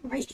Right.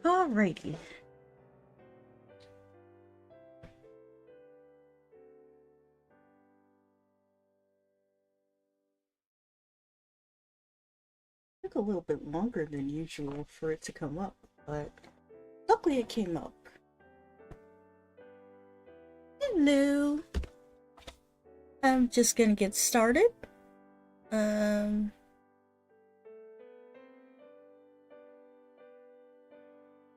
Alrighty. Took a little bit longer than usual for it to come up, but luckily it came up. Hello. I'm just gonna get started. Um,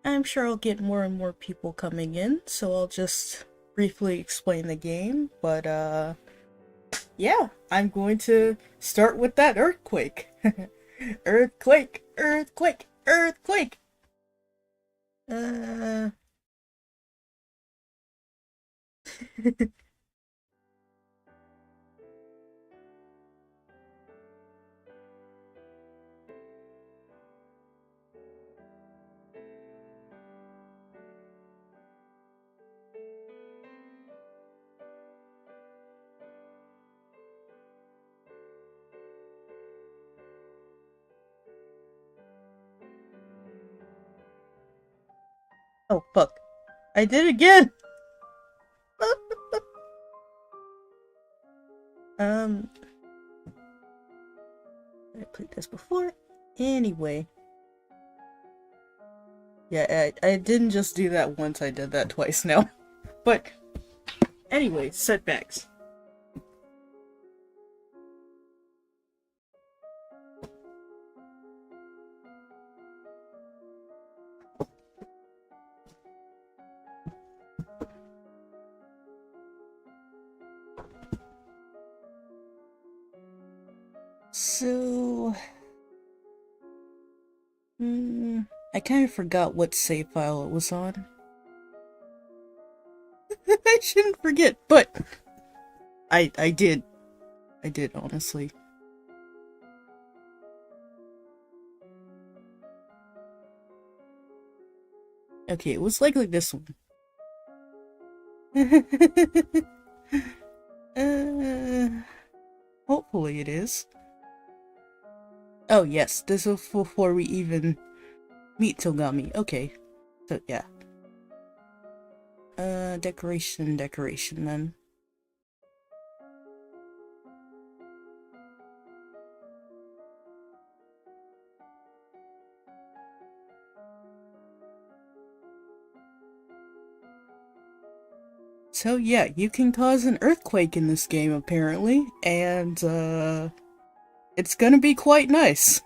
I'm sure I'll get more and more people coming in, so I'll just briefly explain the game, but yeah, I'm going to start with that earthquake. Earthquake, earthquake, earthquake. Uh oh fuck. I did it again. um I played this before. Anyway. Yeah, I didn't just do that once, I did that twice now. But anyway, setbacks. So... I kind of forgot what save file it was on. I shouldn't forget, but... I did. I did, honestly. Okay, it was likely this one. Hopefully it is. Oh yes, this is before we even meet Togami. Okay, so yeah. Decoration then. So yeah, you can cause an earthquake in this game apparently, and it's gonna be quite nice.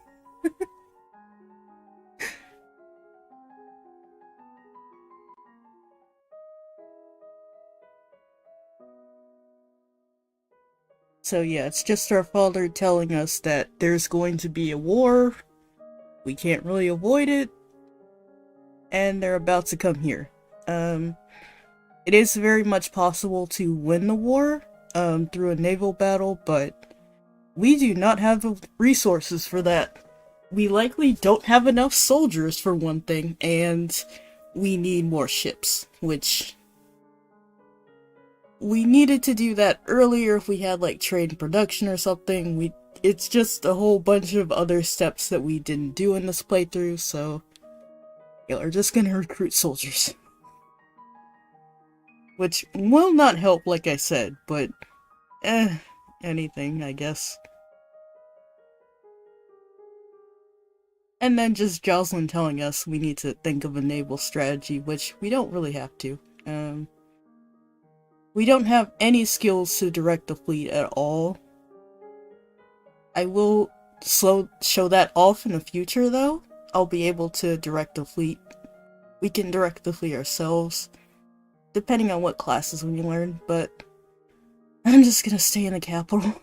So yeah, it's just our father telling us that there's going to be a war, we can't really avoid it, and they're about to come here. It is very much possible to win the war, through a naval battle, but we do not have the resources for that. We likely don't have enough soldiers for one thing, and we need more ships, which we needed to do that earlier if we had like trade and production or something. It's just a whole bunch of other steps that we didn't do in this playthrough, so yeah, we're just gonna recruit soldiers. Which will not help, like I said, but anything, I guess. And then just Jocelyn telling us we need to think of a naval strategy, which we don't really have to. We don't have any skills to direct the fleet at all. I will show that off in the future, though. I'll be able to direct the fleet. We can direct the fleet ourselves, depending on what classes we learn, but I'm just gonna stay in the capital.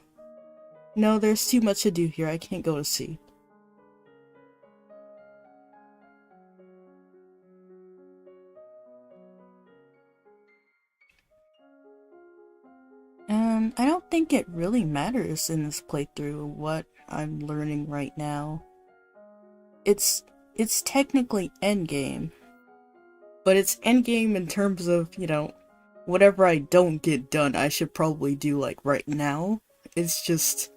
No, there's too much to do here. I can't go to sea. I don't think it really matters in this playthrough what I'm learning right now. It's technically endgame, but it's endgame in terms of, you know, whatever I don't get done, I should probably do like right now. It's just,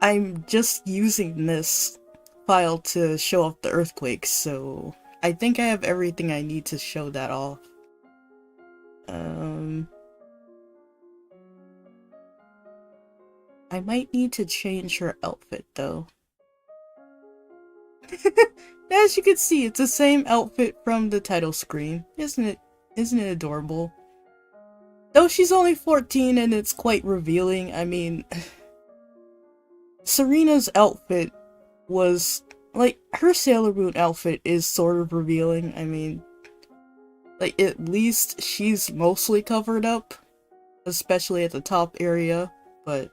I'm just using this file to show off the earthquakes, so I think I have everything I need to show that off. I might need to change her outfit though. As you can see, it's the same outfit from the title screen. Isn't it adorable? Though she's only 14 and it's quite revealing, I mean... Serena's outfit was... like, her Sailor Moon outfit is sort of revealing, I mean... like, at least she's mostly covered up. Especially at the top area, but...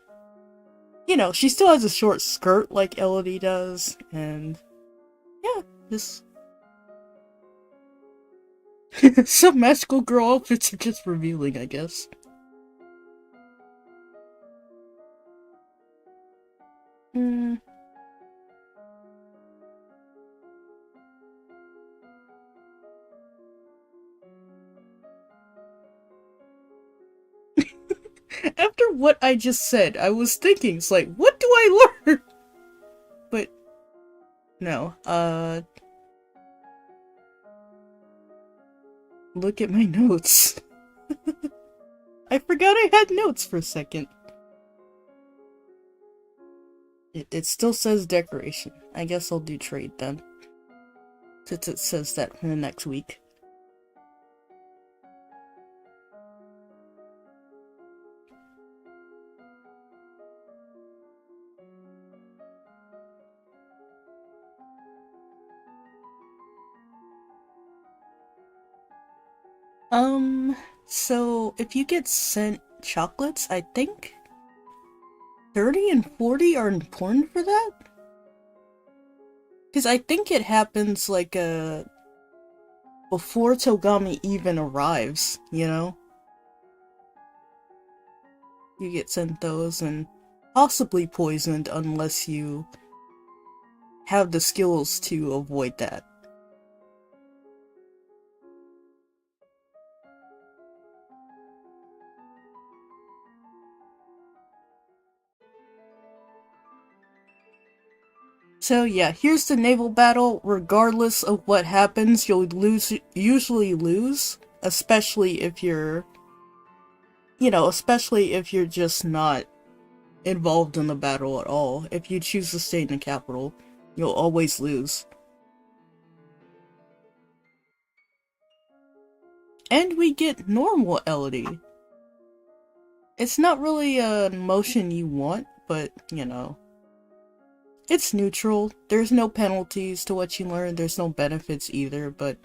you know, she still has a short skirt like Elodie does, and... yeah, just... some magical girl outfits are just revealing, I guess. After what I just said, I was thinking, it's like, what do I learn? But, no, look at my notes. I forgot I had notes for a second. It still says decoration. I guess I'll do trade then. Since it says that for the next week. So if you get sent chocolates, I think 30 and 40 are important for that? Because I think it happens like before Togami even arrives, you know? You get sent those and possibly poisoned unless you have the skills to avoid that. So yeah, here's the naval battle. Regardless of what happens, you'll usually lose, especially if you're, especially if you're just not involved in the battle at all. If you choose to stay in the capital, you'll always lose. And we get normal Elodie. It's not really a motion you want, but, it's neutral. There's no penalties to what you learn, there's no benefits either, but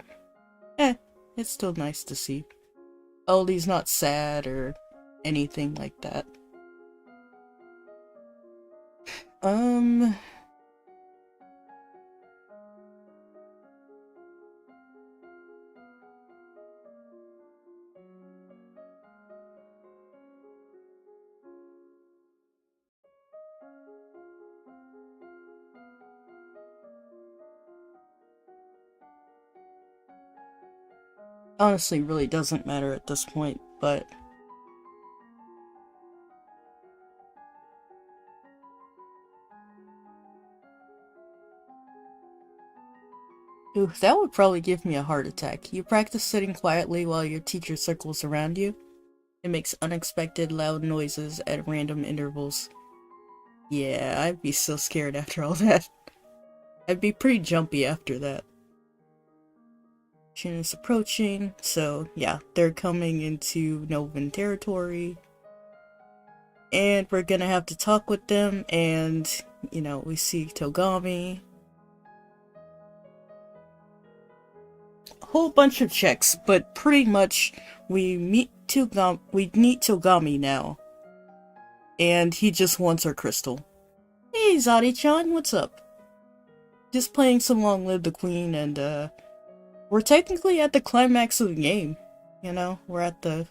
it's still nice to see. Elodie's not sad or anything like that. Honestly, really doesn't matter at this point, but ooh, that would probably give me a heart attack. You practice sitting quietly while your teacher circles around you. It makes unexpected loud noises at random intervals. Yeah, I'd be so scared after all that. I'd be pretty jumpy after that. Shin is approaching, so yeah, they're coming into Novan territory. And we're gonna have to talk with them, and, we see Togami. A whole bunch of checks, but pretty much we meet Togami now. And he just wants our crystal. Hey, Zari-chan, what's up? Just playing some Long Live the Queen, and we're technically at the climax of the game. We're at the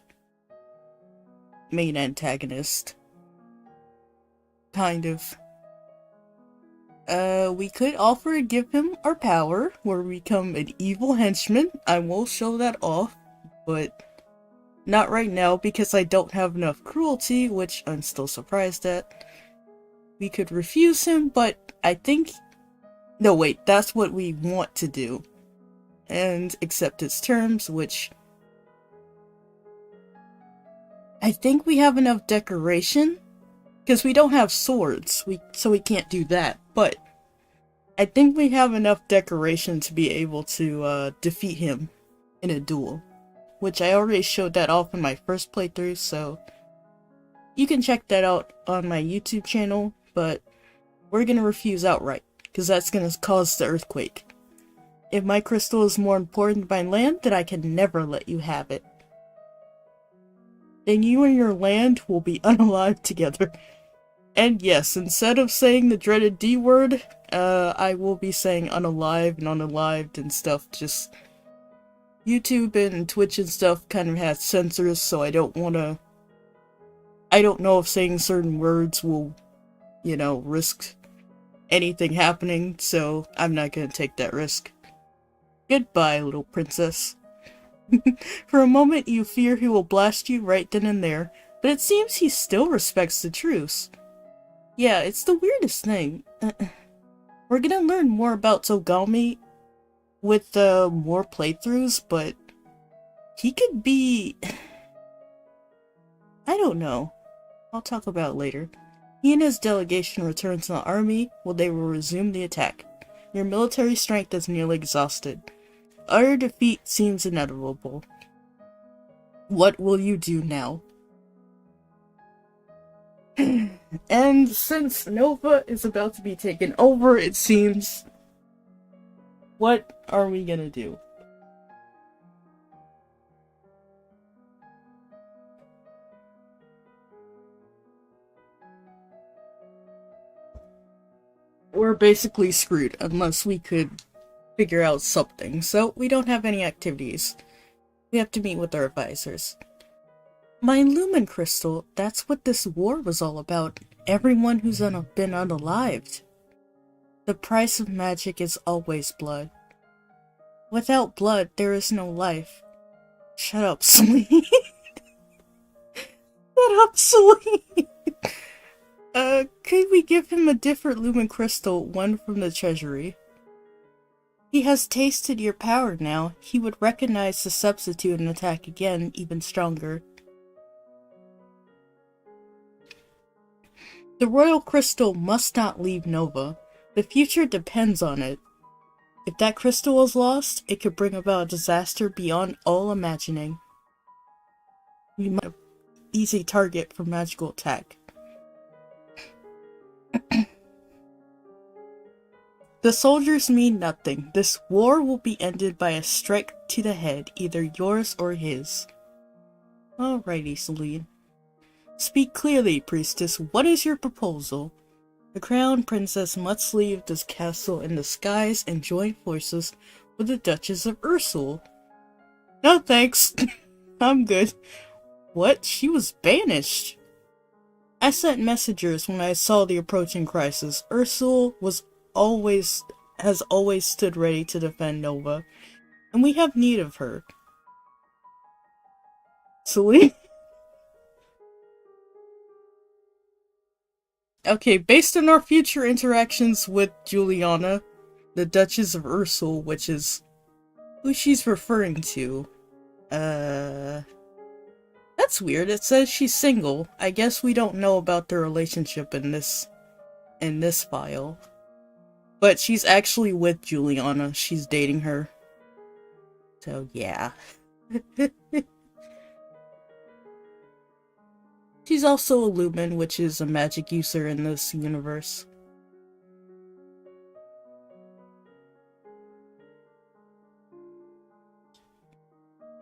main antagonist. Kind of. We could offer to give him our power, where we become an evil henchman. I will show that off, but not right now because I don't have enough cruelty, which I'm still surprised at. We could refuse him, but I think... No, wait, that's what we want to do. And accept his terms, which... I think we have enough decoration, because we don't have swords, so we can't do that, but I think we have enough decoration to be able to defeat him in a duel, which I already showed that off in my first playthrough, so you can check that out on my YouTube channel, but we're gonna refuse outright, because that's gonna cause the earthquake. If my crystal is more important by land, then I can never let you have it. Then you and your land will be unalive together. And yes, instead of saying the dreaded D word, I will be saying unalive and unalived and stuff. Just YouTube and Twitch and stuff kind of has censors, so I don't know if saying certain words will, risk anything happening, so I'm not gonna take that risk. Goodbye, little princess. For a moment, you fear he will blast you right then and there, but it seems he still respects the truce. Yeah, it's the weirdest thing. We're gonna learn more about Togami with more playthroughs, but he could be... I don't know. I'll talk about it later. He and his delegation return to the army, where they will resume the attack. Your military strength is nearly exhausted. Utter defeat seems inevitable. What will you do now? And since Nova is about to be taken over, it seems... What are we gonna do? basically screwed unless we could figure out something. So we don't have any activities. We have to meet with our advisors. My Lumen Crystal, that's what this war was all about. Everyone who's been unalived. The price of magic is always blood. Without blood, there is no life. Shut up, Celine. Shut up, Celine. Could we give him a different Lumen Crystal, one from the treasury? He has tasted your power now. He would recognize the substitute and attack again, even stronger. The Royal Crystal must not leave Nova. The future depends on it. If that crystal is lost, it could bring about a disaster beyond all imagining. We might have an easy target for magical attack. The soldiers mean nothing. This war will be ended by a strike to the head, either yours or his. Alrighty, Celine. Speak clearly, priestess. What is your proposal? The Crown Princess must leave this castle in the skies and join forces with the Duchess of Ursul. No thanks. I'm good. What? She was banished. I sent messengers when I saw the approaching crisis. Ursul has always stood ready to defend Nova, and we have need of her. Celine? Okay, based on our future interactions with Juliana, the Duchess of Ursul, which is who she's referring to, that's weird. It says she's single. I guess we don't know about their relationship in this file. But she's actually with Juliana. She's dating her. So, yeah. She's also a Lumen, which is a magic user in this universe.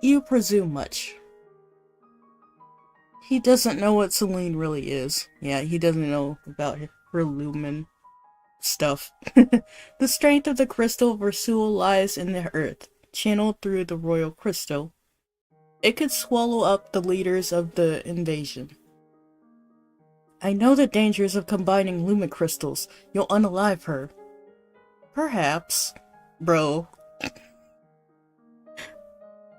You presume much. He doesn't know what Celine really is. Yeah, he doesn't know about her Lumen stuff. The strength of the crystal of Ursul lies in the earth, channeled through the Royal Crystal. It could swallow up the leaders of the invasion. I know the dangers of combining Lumen crystals. You'll unalive her. Perhaps. Bro.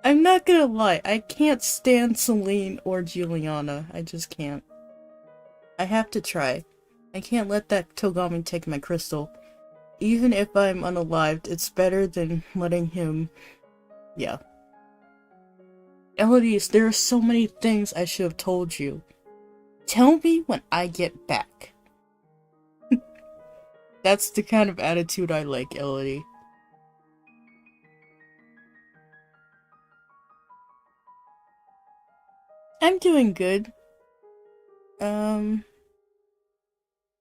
I'm not gonna lie, I can't stand Celine or Juliana. I just can't. I have to try. I can't let that Togami take my crystal. Even if I'm unalived, it's better than letting him... Yeah. Elodie, there are so many things I should have told you. Tell me when I get back. That's the kind of attitude I like, Elodie. I'm doing good.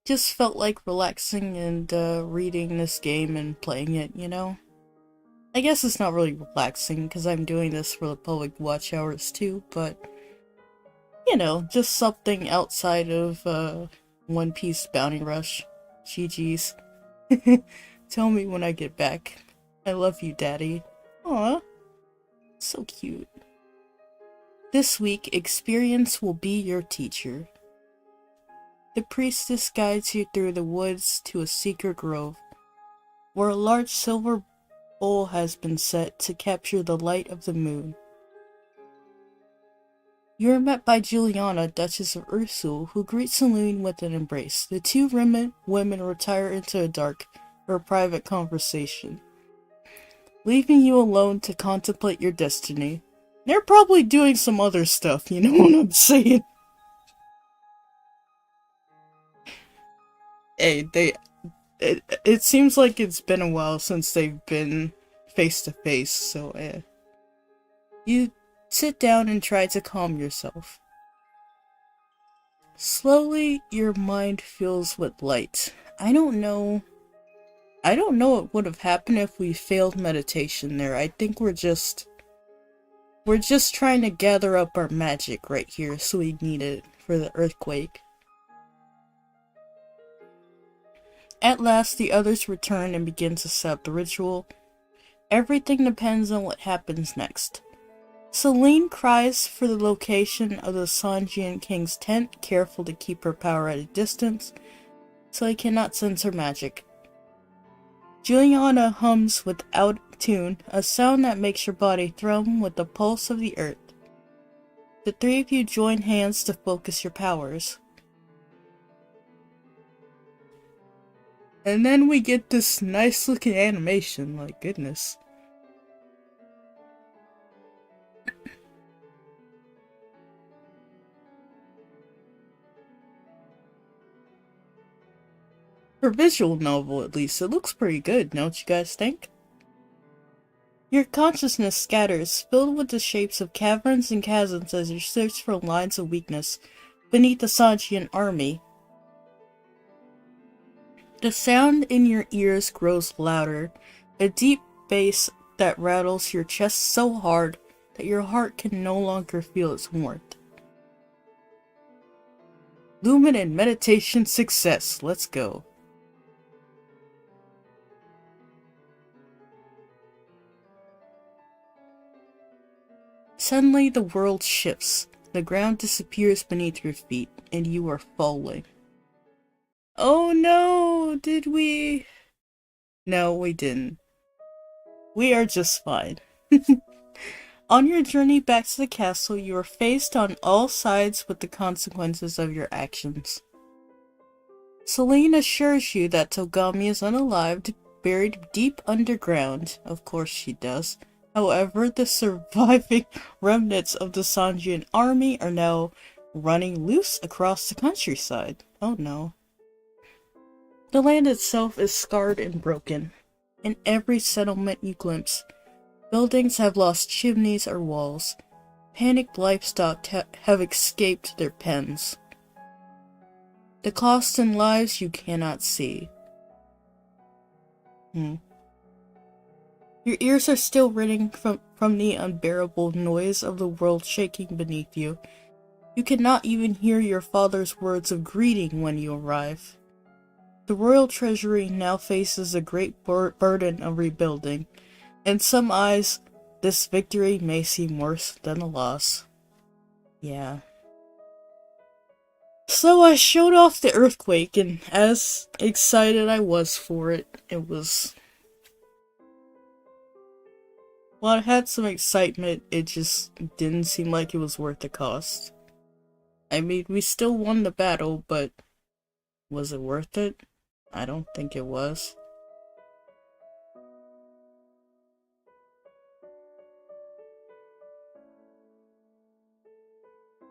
Just felt like relaxing and reading this game and playing it, you know? I guess it's not really relaxing because I'm doing this for the public watch hours too, but you know, just something outside of One Piece Bounty Rush. GG's. Tell me when I get back. I love you, Daddy. Aw. So cute. This week, experience will be your teacher. The priestess guides you through the woods to a secret grove, where a large silver bowl has been set to capture the light of the moon. You are met by Juliana, Duchess of Ursul, who greets Celine with an embrace. The two women retire into the dark for a private conversation, leaving you alone to contemplate your destiny. They're probably doing some other stuff, you know what I'm saying? Hey, it seems like it's been a while since they've been face to face, so you sit down and try to calm yourself. Slowly, your mind fills with light. I don't know what would have happened if we failed meditation there. I think we're just trying to gather up our magic right here, so we need it for the earthquake. At last, the others return and begin to set up the ritual. Everything depends on what happens next. Selene cries for the location of the Sanjian King's tent, careful to keep her power at a distance, so he cannot sense her magic. Juliana hums without tune, a sound that makes your body thrum with the pulse of the earth. The three of you join hands to focus your powers. And then we get this nice looking animation, like goodness. For visual novel, at least, it looks pretty good, don't you guys think? Your consciousness scatters, filled with the shapes of caverns and chasms as you search for lines of weakness beneath the Sanjian army. The sound in your ears grows louder, a deep bass that rattles your chest so hard that your heart can no longer feel its warmth. Lumen and meditation success, let's go. Suddenly the world shifts, the ground disappears beneath your feet, and you are falling. Oh no, did we? No, we didn't. We are just fine. On your journey back to the castle, you are faced on all sides with the consequences of your actions. Selene assures you that Togami is unalived, buried deep underground. Of course she does. However, the surviving remnants of the Sanjian army are now running loose across the countryside. Oh no. The land itself is scarred and broken. In every settlement you glimpse, buildings have lost chimneys or walls. Panicked livestock have escaped their pens. The cost in lives you cannot see. Your ears are still ringing from the unbearable noise of the world shaking beneath you. You cannot even hear your father's words of greeting when you arrive. The royal treasury now faces a great burden of rebuilding. In some eyes, this victory may seem worse than a loss. Yeah. So I showed off the earthquake, and as excited I was for it, it was... While I had some excitement, it just didn't seem like it was worth the cost. I mean, we still won the battle, but was it worth it? I don't think it was.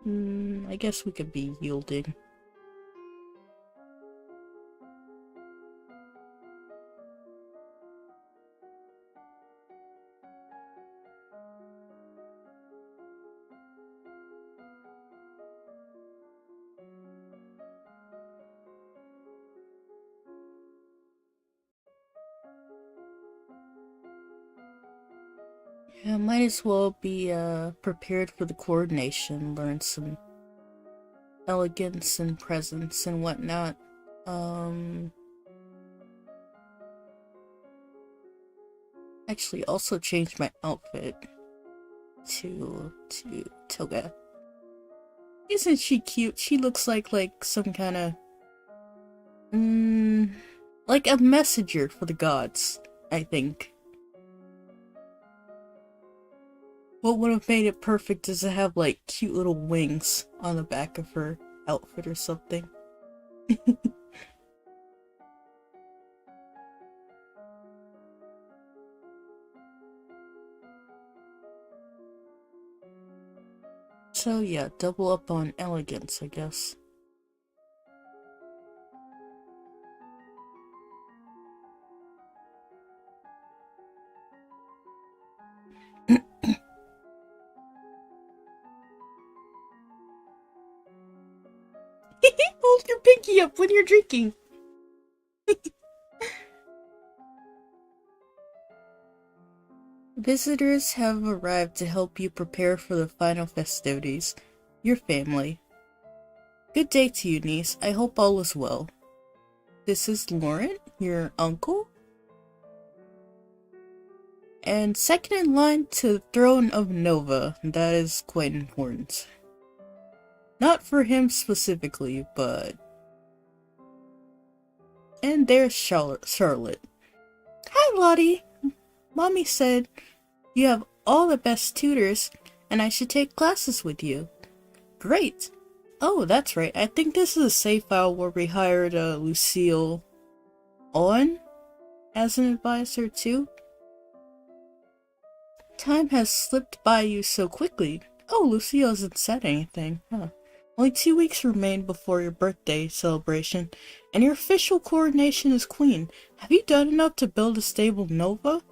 I guess we could be yielding. Yeah, might as well be prepared for the coordination, learn some elegance and presence and whatnot. Actually also changed my outfit to Toga. Isn't she cute? She looks like some kind of like a messenger for the gods, I think. What would have made it perfect is to have like cute little wings on the back of her outfit or something. So yeah, double up on elegance, I guess. Hold your pinky up when you're drinking. Visitors have arrived to help you prepare for the final festivities. Your family. Good day to you, niece. I hope all is well. this is Lauren, your uncle. And second in line to the throne of Nova. That is quite important. Not for him specifically, but... And there's Charlotte. Hi, Lottie! Mommy said you have all the best tutors, and I should take classes with you. Great! Oh, that's right. I think this is a save file where we hired Lucille on as an advisor, too. Time has slipped by you so quickly. Oh, Lucille hasn't said anything. Huh. Only 2 weeks remain before your birthday celebration, and your official coronation as queen. Have you done enough to build a stable Nova?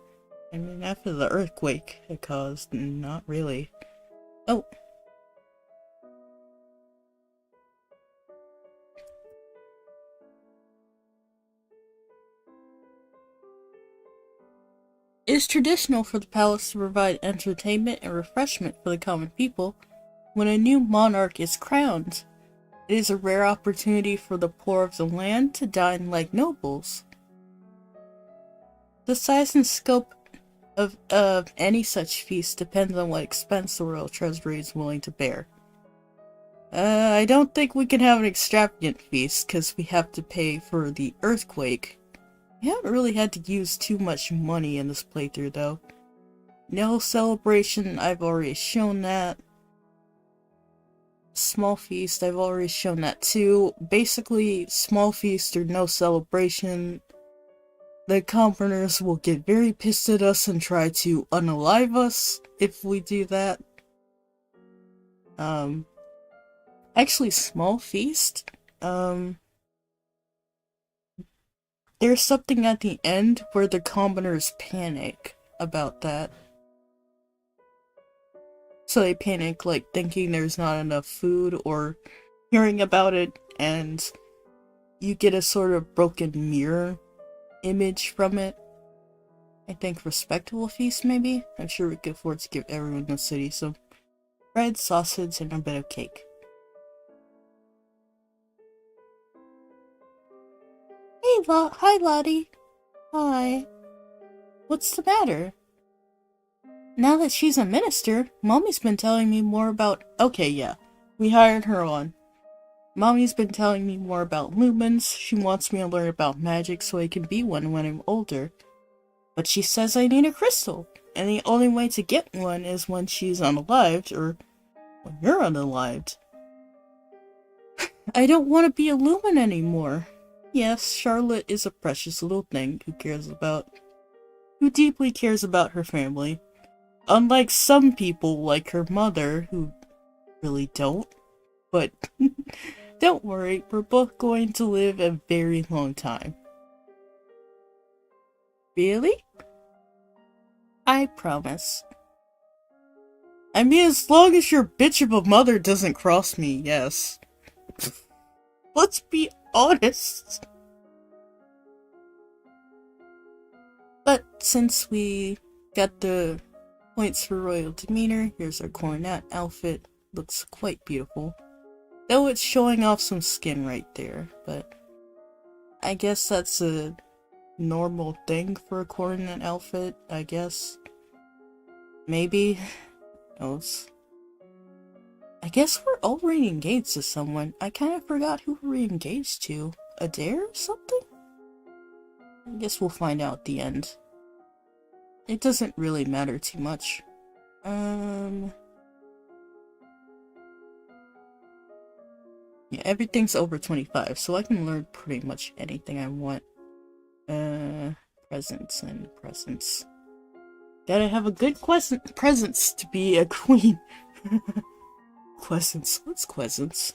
I mean, after the earthquake it caused, not really. Oh. It is traditional for the palace to provide entertainment and refreshment for the common people when a new monarch is crowned. It is a rare opportunity for the poor of the land to dine like nobles. The size and scope of any such feast depends on what expense the royal treasury is willing to bear. I don't think we can have an extravagant feast because we have to pay for the earthquake. We haven't really had to use too much money in this playthrough though. No celebration, I've already shown that. Small feast, I've already shown that too. Basically, small feast or no celebration. The commoners will get very pissed at us and try to unalive us if we do that. Actually, small feast, there's something at the end where the commoners panic about that. So they panic, like, thinking there's not enough food or hearing about it, and you get a sort of broken mirror image from it. I think respectable feast, maybe? I'm sure we could afford to give everyone in the city some bread, sausage, and a bit of cake. Hey, hi, Lottie. Hi. What's the matter? Now that she's a minister, Mommy's been telling me more about... Okay, yeah. We hired her on. Mommy's been telling me more about lumens. She wants me to learn about magic so I can be one when I'm older. But she says I need a crystal. And the only way to get one is when she's unalived, or when you're unalived. I don't want to be a lumen anymore. Yes, Charlotte is a precious little thing who deeply cares about her family. Unlike some people, like her mother, who really don't. But don't worry, we're both going to live a very long time. Really? I promise. I mean, as long as your bitch of a mother doesn't cross me, yes. Let's be honest. But since we got the points for royal demeanor, here's our coronet outfit. Looks quite beautiful. Though it's showing off some skin right there, but I guess that's a normal thing for a coronet outfit, I guess. Maybe. Who knows? I guess we're already engaged to someone. I kind of forgot who we're engaged to. Adair or something? I guess we'll find out at the end. It doesn't really matter too much. Yeah, everything's over 25, so I can learn pretty much anything I want. Presents and presents. Gotta have a good presents to be a queen. Questions. What's questions?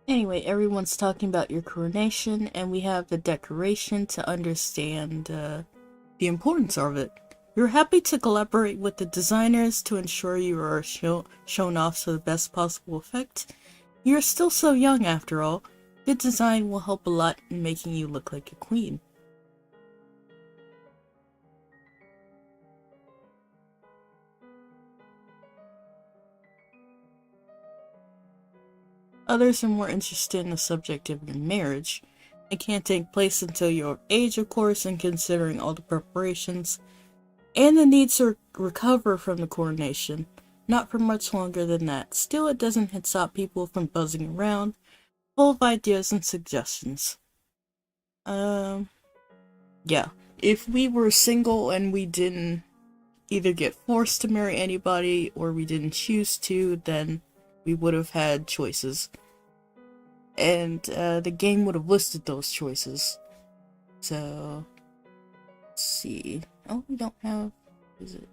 Anyway, everyone's talking about your coronation, and we have the decoration to understand the importance of it. We're happy to collaborate with the designers to ensure you are shown off to the best possible effect. You're still so young after all. Good design will help a lot in making you look like a queen. Others are more interested in the subject of your marriage. It can't take place until you're of age, of course, and considering all the preparations and the need to recover from the coronation. Not for much longer than that. Still, it doesn't stop people from buzzing around, full of ideas and suggestions. Yeah. If we were single and we didn't either get forced to marry anybody or we didn't choose to, then we would have had choices. And the game would have listed those choices. So, let's see. Oh, we don't have... Is it?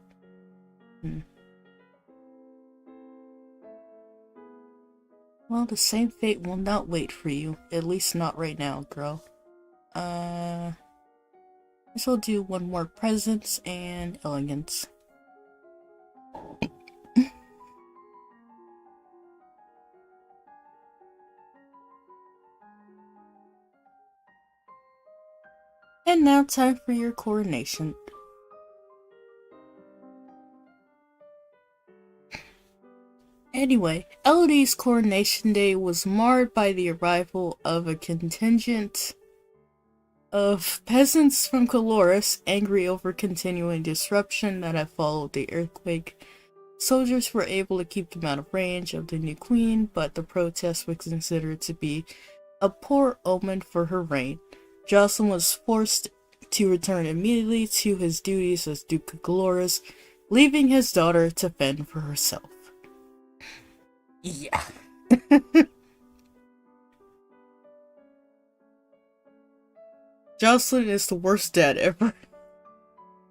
Well, the same fate will not wait for you. At least not right now, girl. Guess I'll do one more presence and elegance. And now time for your coronation. Anyway, Elodie's coronation day was marred by the arrival of a contingent of peasants from Coloris, angry over continuing disruption that had followed the earthquake. Soldiers were able to keep them out of range of the new queen, but the protest was considered to be a poor omen for her reign. Jocelyn was forced to return immediately to his duties as Duke of Coloris, leaving his daughter to fend for herself. Yeah. Jocelyn is the worst dad ever.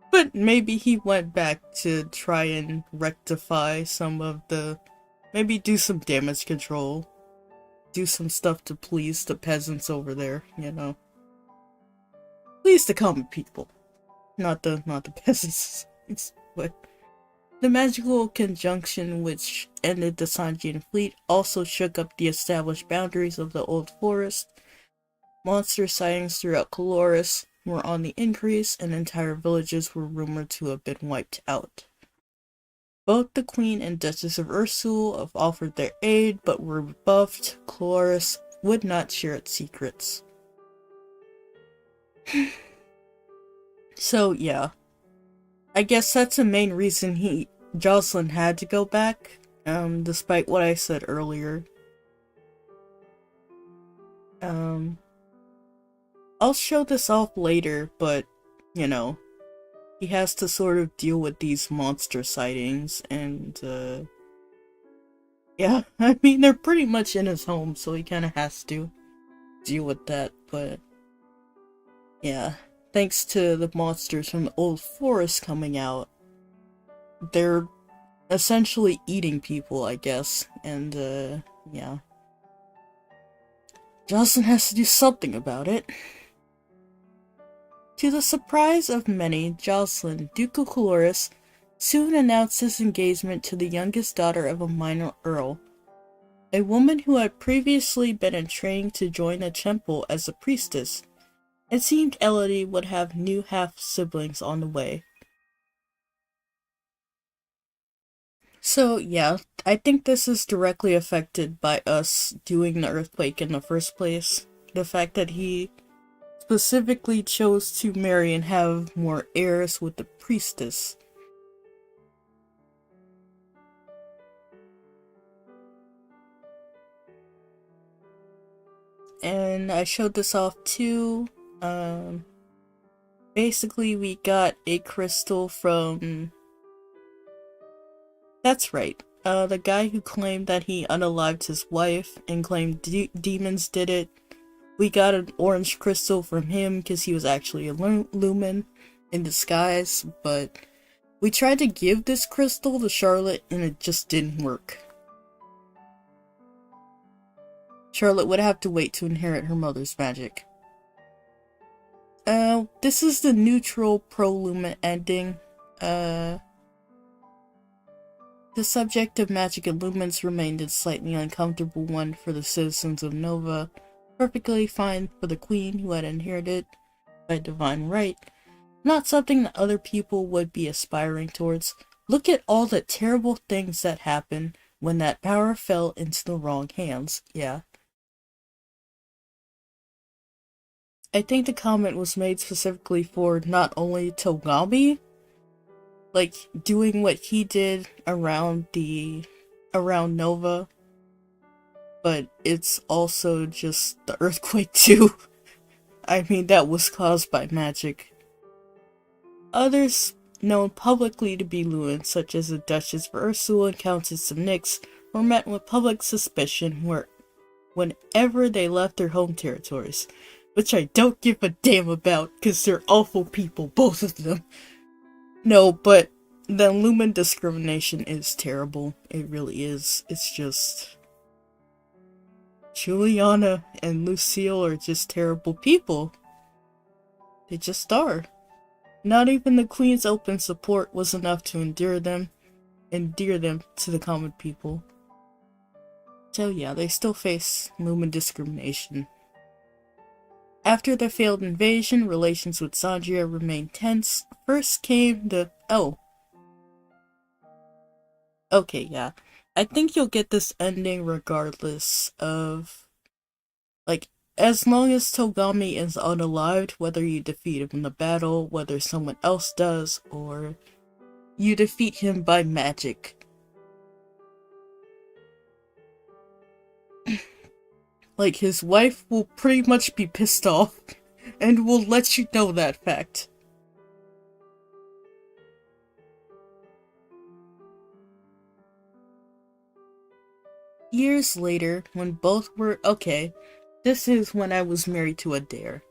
But maybe he went back to try and rectify some of the... Maybe do some damage control. Do some stuff to please the peasants over there, you know. Please the common people. Not the peasants. But the magical conjunction which ended the Sanjian fleet also shook up the established boundaries of the Old Forest. Monster sightings throughout Coloris were on the increase, and entire villages were rumored to have been wiped out. Both the Queen and Duchess of Ursul have offered their aid, but were rebuffed. Coloris would not share its secrets. So, yeah. I guess that's the main reason Jocelyn had to go back, despite what I said earlier. I'll show this off later, but, you know, he has to sort of deal with these monster sightings, and, yeah, I mean, they're pretty much in his home, so he kind of has to deal with that, but, yeah, thanks to the monsters from the Old Forest coming out, they're essentially eating people, I guess, and, yeah. Jocelyn has to do something about it. To the surprise of many, Jocelyn, Duke of Coloris, soon announced his engagement to the youngest daughter of a minor earl, a woman who had previously been in training to join the temple as a priestess. It seemed Elodie would have new half-siblings on the way. So yeah, I think this is directly affected by us doing the earthquake in the first place. The fact that he specifically chose to marry and have more heirs with the priestess. And I showed this off too. Basically we got a crystal from... That's right. The guy who claimed that he unalived his wife and claimed demons did it. We got an orange crystal from him because he was actually a lumen in disguise, but we tried to give this crystal to Charlotte and it just didn't work. Charlotte would have to wait to inherit her mother's magic. This is the neutral pro-lumen ending. Uh, the subject of magic and lumens remained a slightly uncomfortable one for the citizens of Nova, perfectly fine for the queen who had inherited by divine right, not something that other people would be aspiring towards. Look at all the terrible things that happened when that power fell into the wrong hands. Yeah. I think the comment was made specifically for not only Togami, like doing what he did around Nova, but it's also just the earthquake too. I mean, that was caused by magic. Others known publicly to be Luans, such as the Duchess of Ursul and Countess of Nyx, were met with public suspicion whenever they left their home territories, which I don't give a damn about, because they're awful people, both of them. No, but the Lumen discrimination is terrible. It really is. It's just... Juliana and Lucille are just terrible people. They just are. Not even the Queen's open support was enough to endear them to the common people. So yeah, they still face Lumen discrimination. After the failed invasion, relations with Sandria remained tense. First came the... Oh. Okay, yeah. I think you'll get this ending regardless of... Like, as long as Togami is unalived, whether you defeat him in the battle, whether someone else does, or you defeat him by magic. Like, his wife will pretty much be pissed off, and will let you know that fact. Years later, when both were... Okay, this is when I was married to Adair.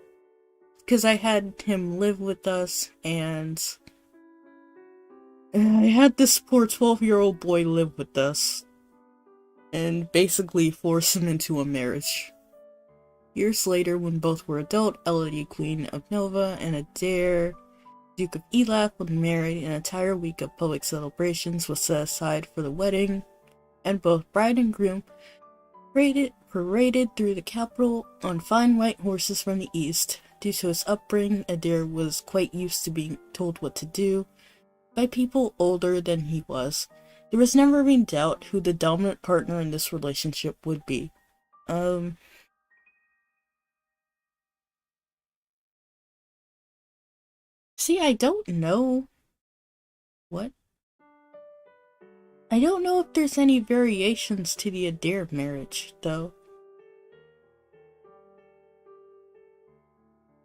Because I had him live with us, and... I had this poor 12-year-old boy live with us. And basically force him into a marriage. Years later, when both were adult, Elodie, Queen of Nova, and Adair, Duke of Elath, were married. An entire week of public celebrations was set aside for the wedding, and both bride and groom paraded through the capital on fine white horses from the east. Due to his upbringing, Adair was quite used to being told what to do by people older than he was. There was never any doubt who the dominant partner in this relationship would be. See, I don't know. What? I don't know if there's any variations to the Adair marriage, though.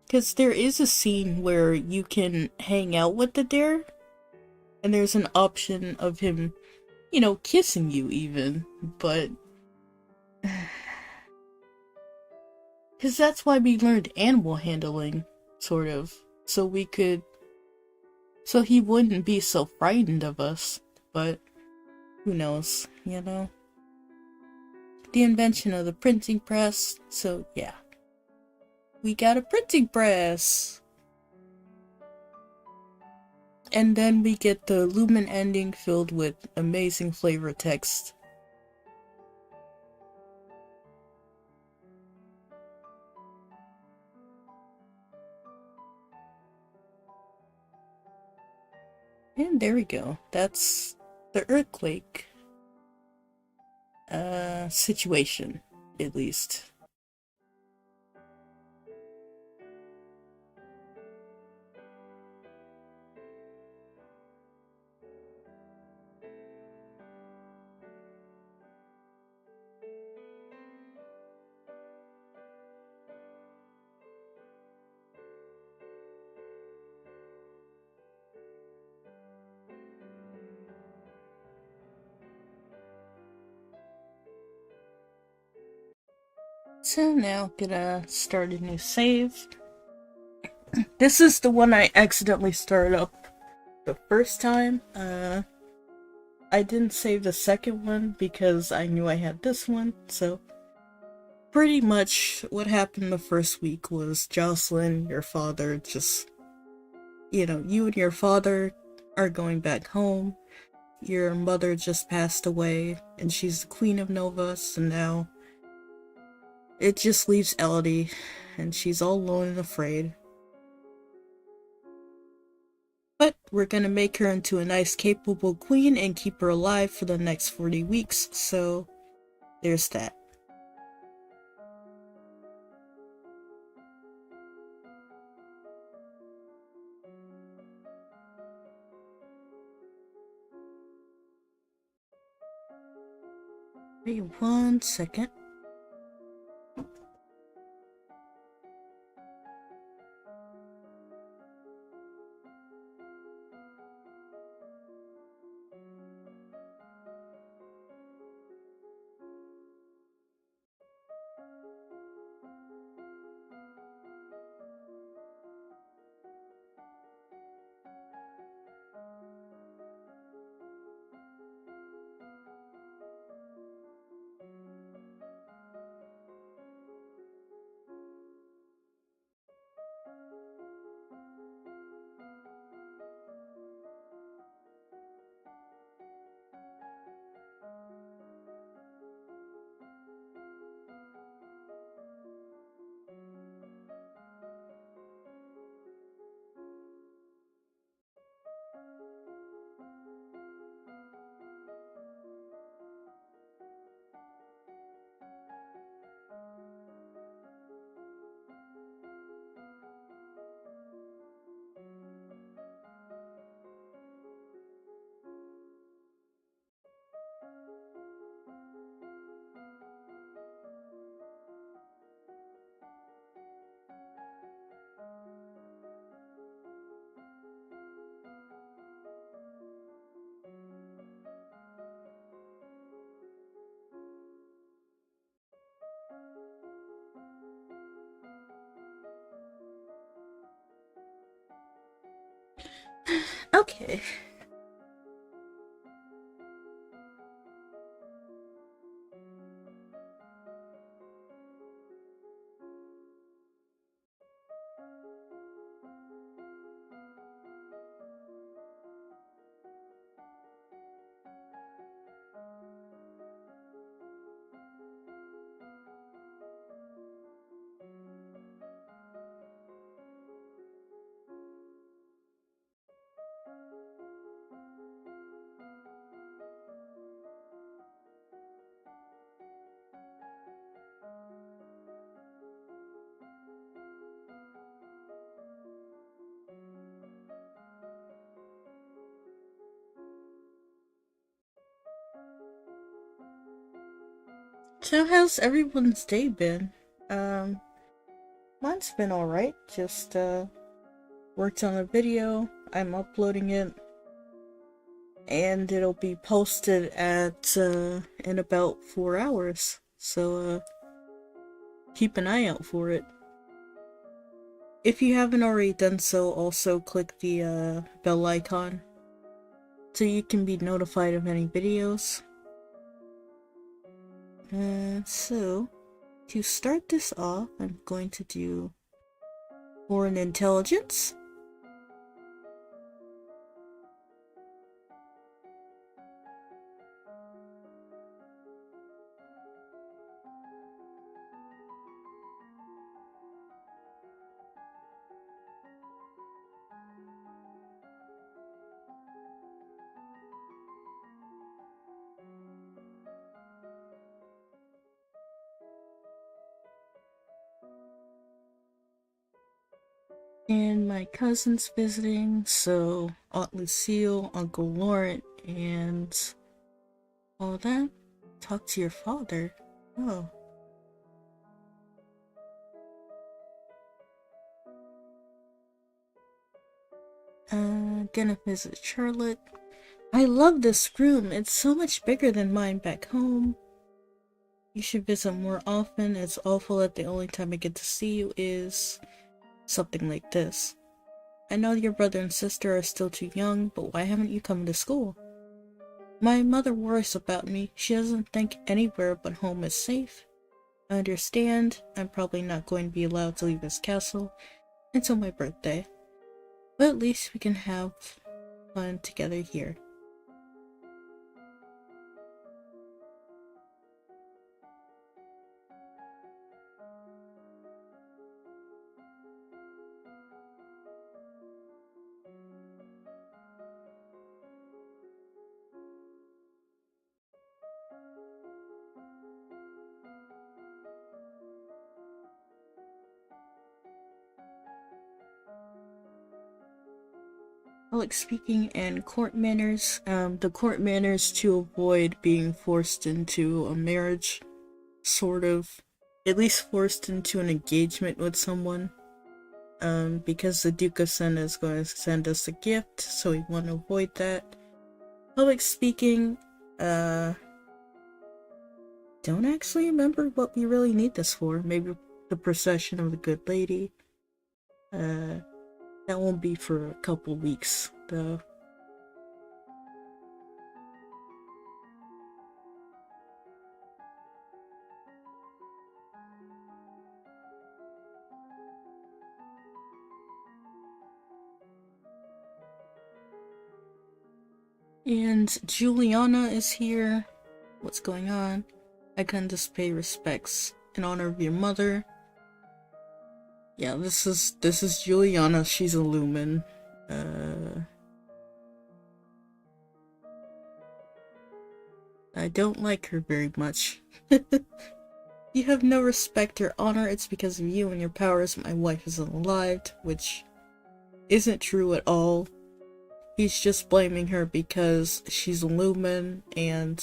Because there is a scene where you can hang out with Adair, and there's an option of him, you know, kissing you even, but... Because that's why we learned animal handling, sort of, so he wouldn't be so frightened of us, but who knows, you know? The invention of the printing press, so yeah. We got a printing press! And then we get the Lumen ending filled with amazing flavor text. And there we go. That's the earthquake situation, at least. So now, gonna start a new save. This is the one I accidentally started up the first time. I didn't save the second one because I knew I had this one, so... Pretty much what happened the first week was Jocelyn, your father, just... You know, you and your father are going back home. Your mother just passed away, and she's the queen of Nova, so now it just leaves Elodie, and she's all alone and afraid. But we're gonna make her into a nice, capable queen and keep her alive for the next 40 weeks, so there's that. Wait 1 second. Okay. So how's everyone's day been? Um, Mine's been alright. Just, worked on a video. I'm uploading it. And it'll be posted at, in about 4 hours. So, keep an eye out for it. If you haven't already done so, also click the, bell icon so you can be notified of any videos. So, to start this off, I'm going to do foreign intelligence. And my cousin's visiting, so Aunt Lucille, Uncle Laurent, and all that. Talk to your father. Oh. Gonna visit Charlotte. I love this room. It's so much bigger than mine back home. You should visit more often. It's awful that the only time I get to see you is something like this. I know your brother and sister are still too young, but why haven't you come to school? My mother worries about me. She doesn't think anywhere but home is safe. I understand. I'm probably not going to be allowed to leave this castle until my birthday. But at least we can have fun together here. Public speaking and court manners. The court manners to avoid being forced into a marriage, sort of. At least forced into an engagement with someone. Because the Duke of Senna is going to send us a gift, so we want to avoid that. Public speaking, don't actually remember what we really need this for. Maybe the procession of the good lady. That won't be for a couple weeks, though. And Juliana is here. What's going on? I can just pay respects in honor of your mother. Yeah, this is Juliana. She's a lumen. I don't like her very much. You have no respect or honor. It's because of you and your powers my wife is unalived, which isn't true at all. He's just blaming her because she's a lumen and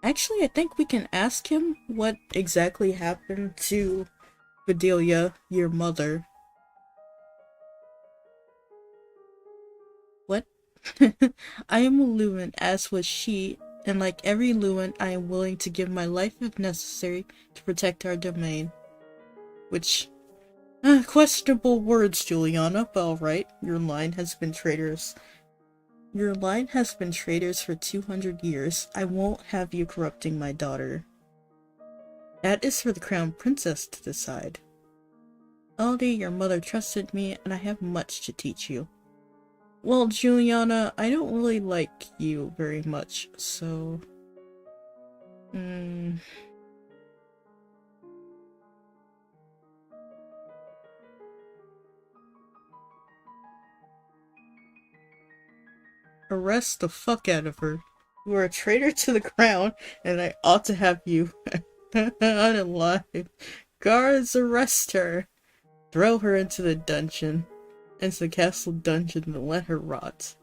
actually I think we can ask him what exactly happened to Bedelia, your mother. What? I am a lumen, as was she, and like every lumen, I am willing to give my life if necessary to protect our domain. Which, questionable words, Juliana, but alright, your line has been traitorous. Your line has been traitors for 200 years. I won't have you corrupting my daughter. That is for the crown princess to decide. Aldi, your mother trusted me, and I have much to teach you. Well, Juliana, I don't really like you very much, so... Arrest the fuck out of her. You are a traitor to the crown, and I ought to have you unalive. Guards, arrest her. Throw her into the dungeon. Into the castle dungeon and let her rot.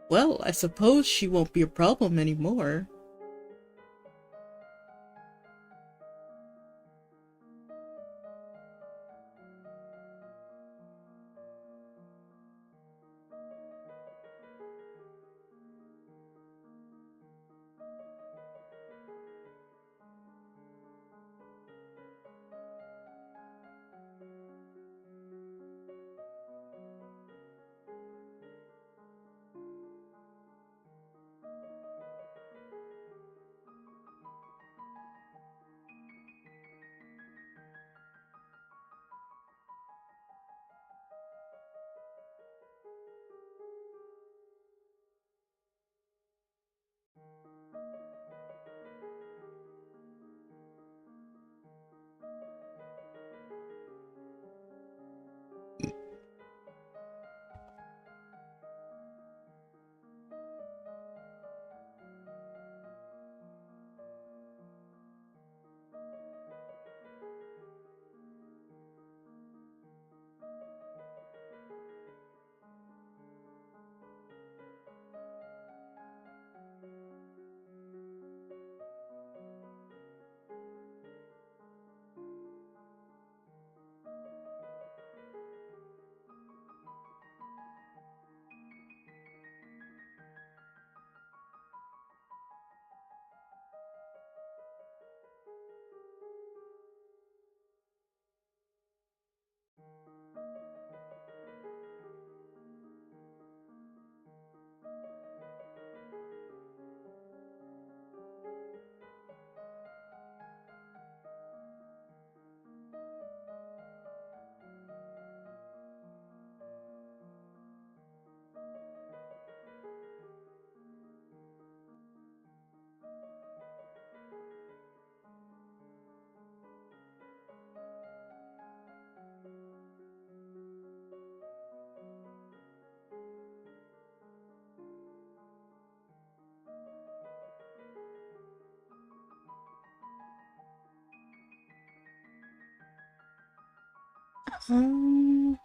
Well, I suppose she won't be a problem anymore. Um...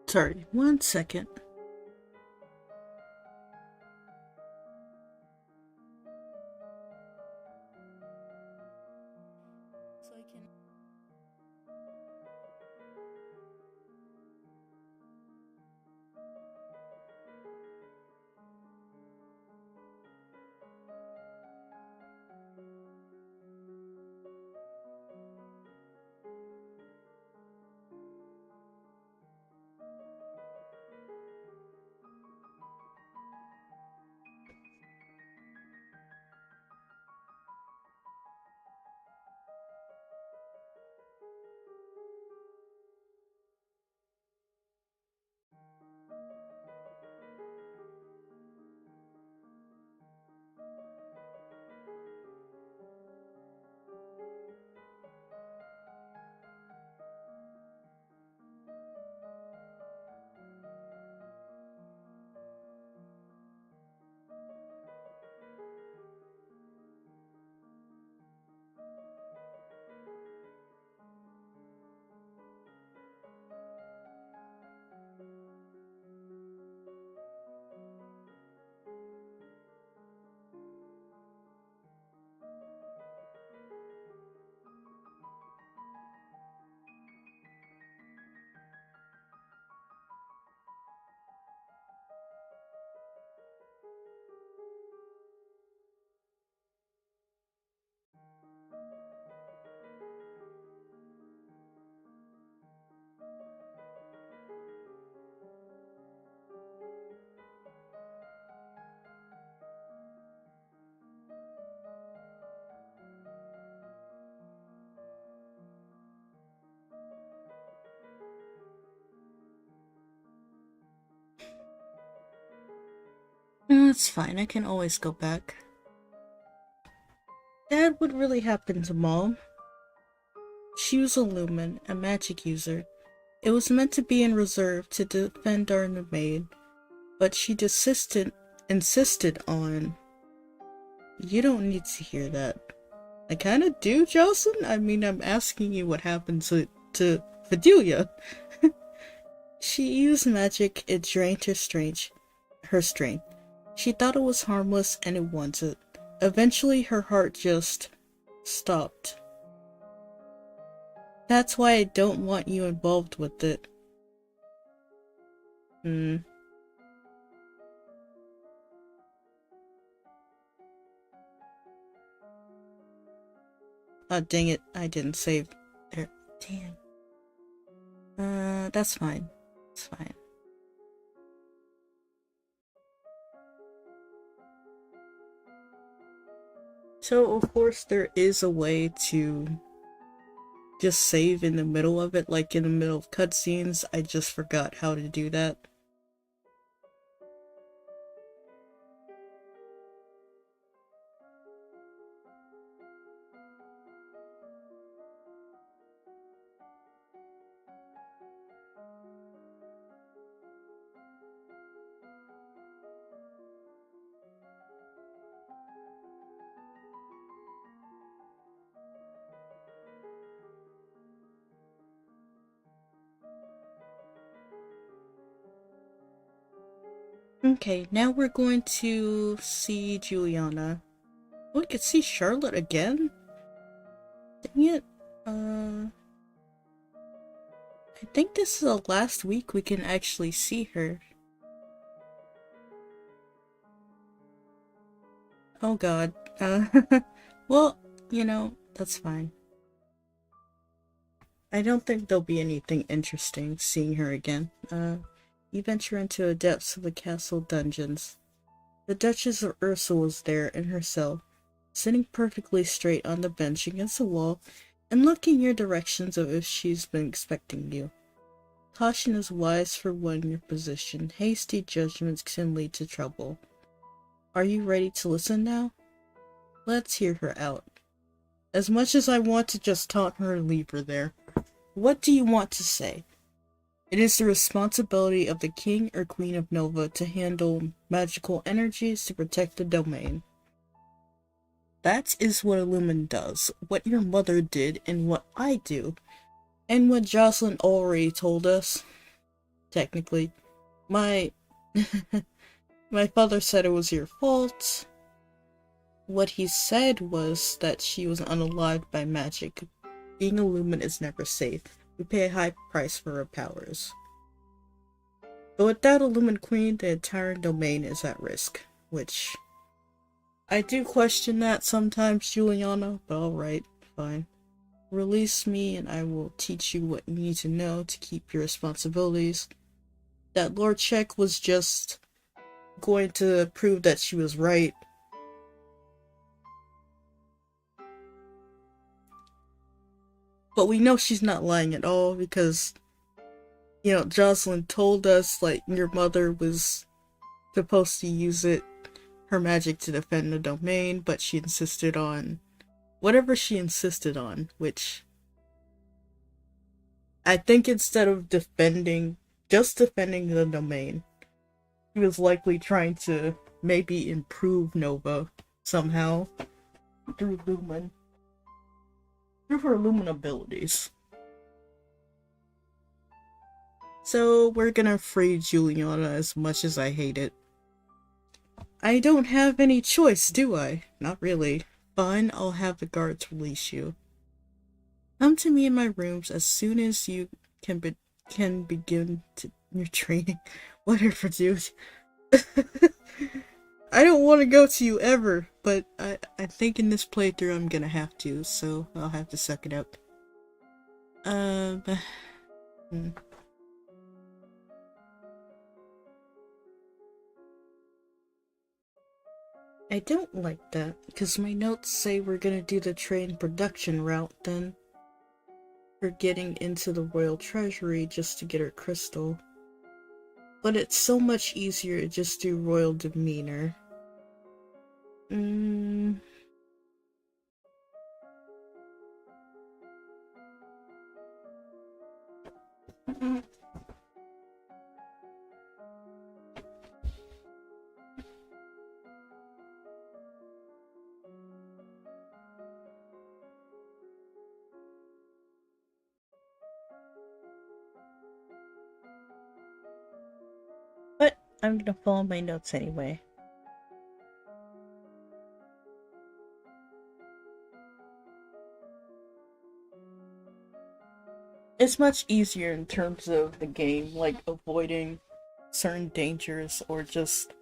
Sorry, 1 second. So I can... It's fine, I can always go back. Dad, what really happened to Mom? She was a Lumen, a magic user. It was meant to be in reserve to defend our new maid, but she insisted on... You don't need to hear that. I kinda do, Jocelyn? I mean, I'm asking you what happened to Fidelia. She used magic, it drained her strength. She thought it was harmless and it wanted. Eventually her heart just stopped. That's why I don't want you involved with it. Oh, dang it, I didn't save. There. Damn. That's fine. It's fine. So, of course, there is a way to just save in the middle of it, like in the middle of cutscenes. I just forgot how to do that. Okay, now we're going to see Juliana. We could see Charlotte again? Dang it. I think this is the last week we can actually see her. Oh god. Well, you know, that's fine. I don't think there'll be anything interesting seeing her again. You venture into the depths of the castle dungeons. The Duchess of Ursa was there in her cell, sitting perfectly straight on the bench against the wall and looking your directions as if she's been expecting you. Caution is wise for one in your position. Hasty judgments can lead to trouble. Are you ready to listen now? Let's hear her out. As much as I want to just taunt her and leave her there, what do you want to say? It is the responsibility of the king or queen of Nova to handle magical energies to protect the domain. That is what a Lumen does, what your mother did, and what I do. And what Jocelyn already told us. Technically. My father said it was your fault. What he said was that she was unalived by magic. Being a Lumen is never safe. We pay a high price for our powers. But without a Lumen Queen, the entire domain is at risk. Which... I do question that sometimes, Juliana, but alright, fine. Release me and I will teach you what you need to know to keep your responsibilities. That Lord Check was just going to prove that she was right. But we know she's not lying at all because, you know, Jocelyn told us, like, your mother was supposed to use her magic to defend the domain, but she insisted on whatever she insisted on, which I think instead of just defending the domain, he was likely trying to maybe improve Nova somehow through her Lumen abilities. So we're gonna free Juliana as much as I hate it. I don't have any choice, do I? Not really. Fine, I'll have the guards release you. Come to me in my rooms as soon as you can begin your training. Whatever, dude. I don't want to go to you ever, but I think in this playthrough I'm gonna have to, so I'll have to suck it up. I don't like that, because my notes say we're gonna do the train production route then. We're getting into the royal treasury just to get her crystal. But it's so much easier to just do royal demeanor. But I'm gonna follow my notes anyway. It's much easier in terms of the game, like avoiding certain dangers or just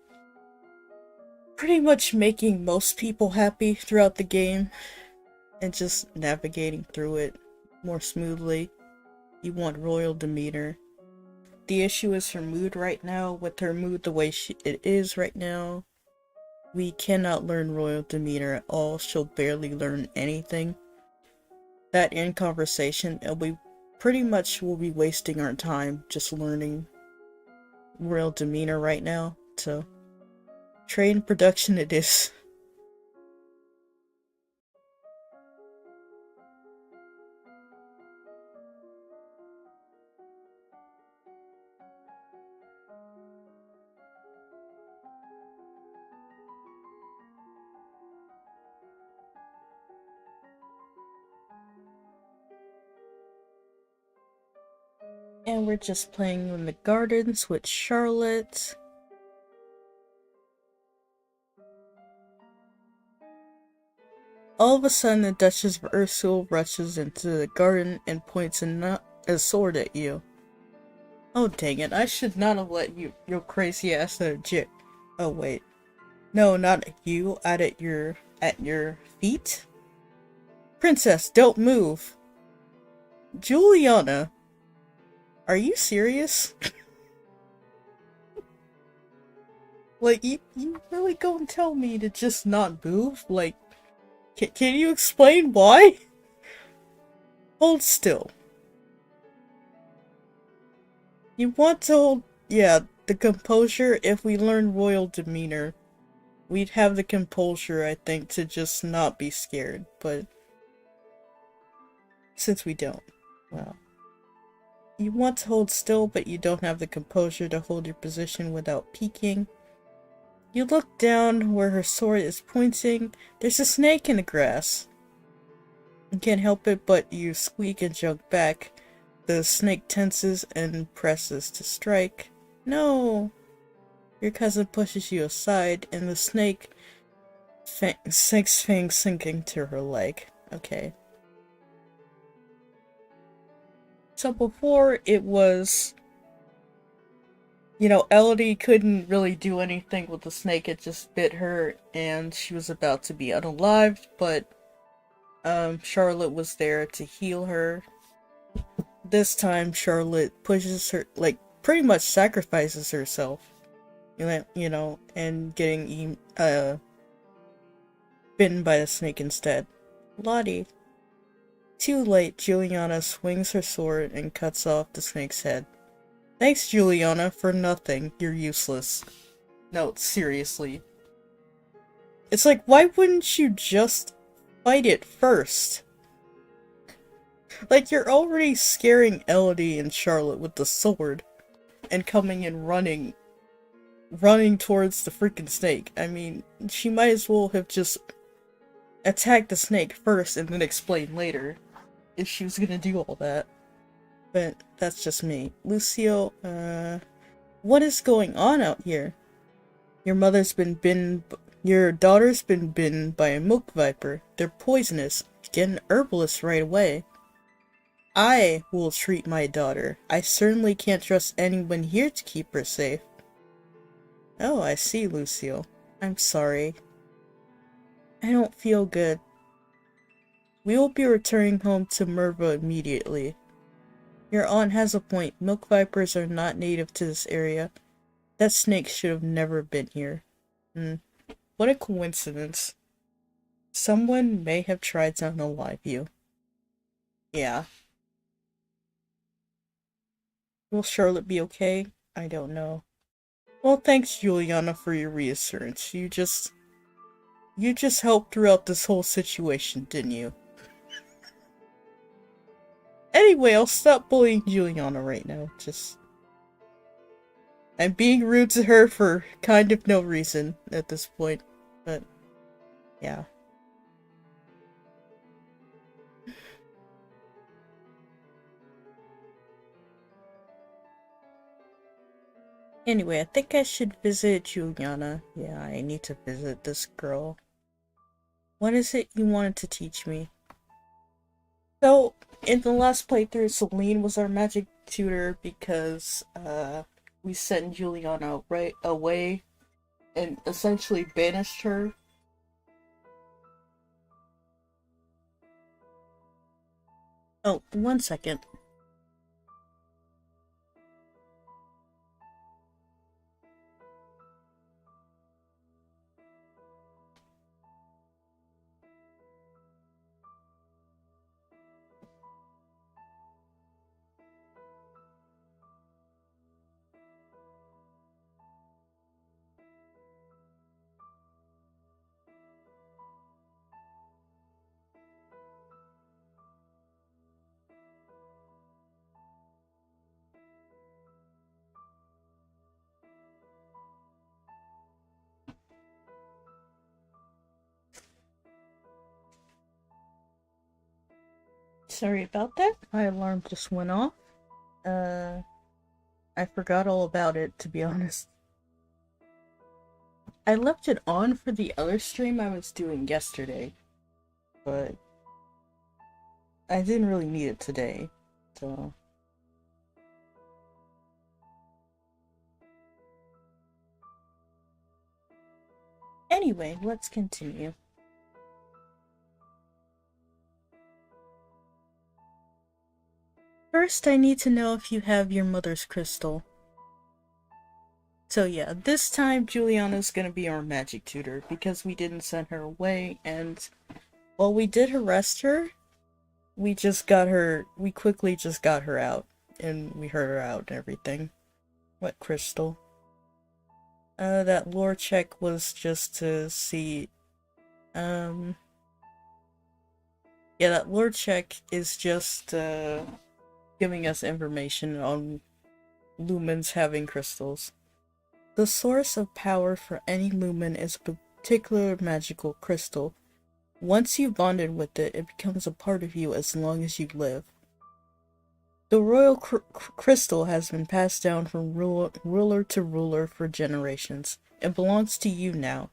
pretty much making most people happy throughout the game and just navigating through it more smoothly. You want royal demeanor. The issue is her mood right now. With her mood the way it is right now, we cannot learn royal demeanor at all. She'll barely learn anything. That in conversation, we pretty much will be wasting our time just learning royal demeanor right now. So, train production it is. And we're just playing in the gardens with Charlotte. All of a sudden, the Duchess of Ursul rushes into the garden and points a sword at you. Oh dang it, I should not have let your crazy ass legit. Oh wait. No, not at you, at your feet? Princess, don't move! Juliana! Are you serious? Like, you really gonna tell me to just not move? Like, can you explain why? Hold still. You want to hold... Yeah, the composure, if we learn royal demeanor, we'd have the composure, I think, to just not be scared, but... since we don't, well... You want to hold still, but you don't have the composure to hold your position without peeking. You look down where her sword is pointing. There's a snake in the grass. You can't help it, but you squeak and jump back. The snake tenses and presses to strike. No! Your cousin pushes you aside, and the snake's fangs sinking to her leg. Okay. So before it was, Elodie couldn't really do anything with the snake. It just bit her, and she was about to be unalived, but Charlotte was there to heal her. This time, Charlotte pushes her, like, pretty much sacrifices herself, and getting bitten by the snake instead. Lottie. Too late, Juliana swings her sword and cuts off the snake's head. Thanks, Juliana, for nothing. You're useless. No, seriously. It's like, why wouldn't you just fight it first? Like, you're already scaring Elodie and Charlotte with the sword and coming and running towards the freaking snake. I mean, she might as well have just attacked the snake first and then explained later if she was gonna do all that. But that's just me. Lucio, what is going on out here? Your daughter's been bitten by a milk viper. They're poisonous. Get an herbalist right away. I will treat my daughter. I certainly can't trust anyone here to keep her safe. Oh, I see, Lucio. I'm sorry. I don't feel good. We will be returning home to Merva immediately. Your aunt has a point. Milk vipers are not native to this area. That snake should have never been here. What a coincidence. Someone may have tried to unalive you. Yeah. Will Charlotte be okay? I don't know. Well, thanks, Juliana, for your reassurance. You just helped throughout this whole situation, didn't you? Anyway, I'll stop bullying Juliana right now. I'm being rude to her for kind of no reason at this point, but yeah. Anyway, I think I should visit Juliana. Yeah, I need to visit this girl. What is it you wanted to teach me? So, in the last playthrough, Celine was our magic tutor because, we sent Juliana right away and essentially banished her. Oh, 1 second. Sorry about that. My alarm just went off. I forgot all about it, to be honest. I left it on for the other stream I was doing yesterday, but I didn't really need it today, so... Anyway, let's continue. First, I need to know if you have your mother's crystal. So yeah, this time Juliana's gonna be our magic tutor because we didn't send her away, and while we did arrest her, we quickly just got her out, and we heard her out and everything. What crystal? That lore check was just to see, yeah, that lore check is just, giving us information on lumens having crystals. The source of power for any lumen is a particular magical crystal. Once you've bonded with it, it becomes a part of you as long as you live. The royal crystal has been passed down from ruler to ruler for generations. It belongs to you now.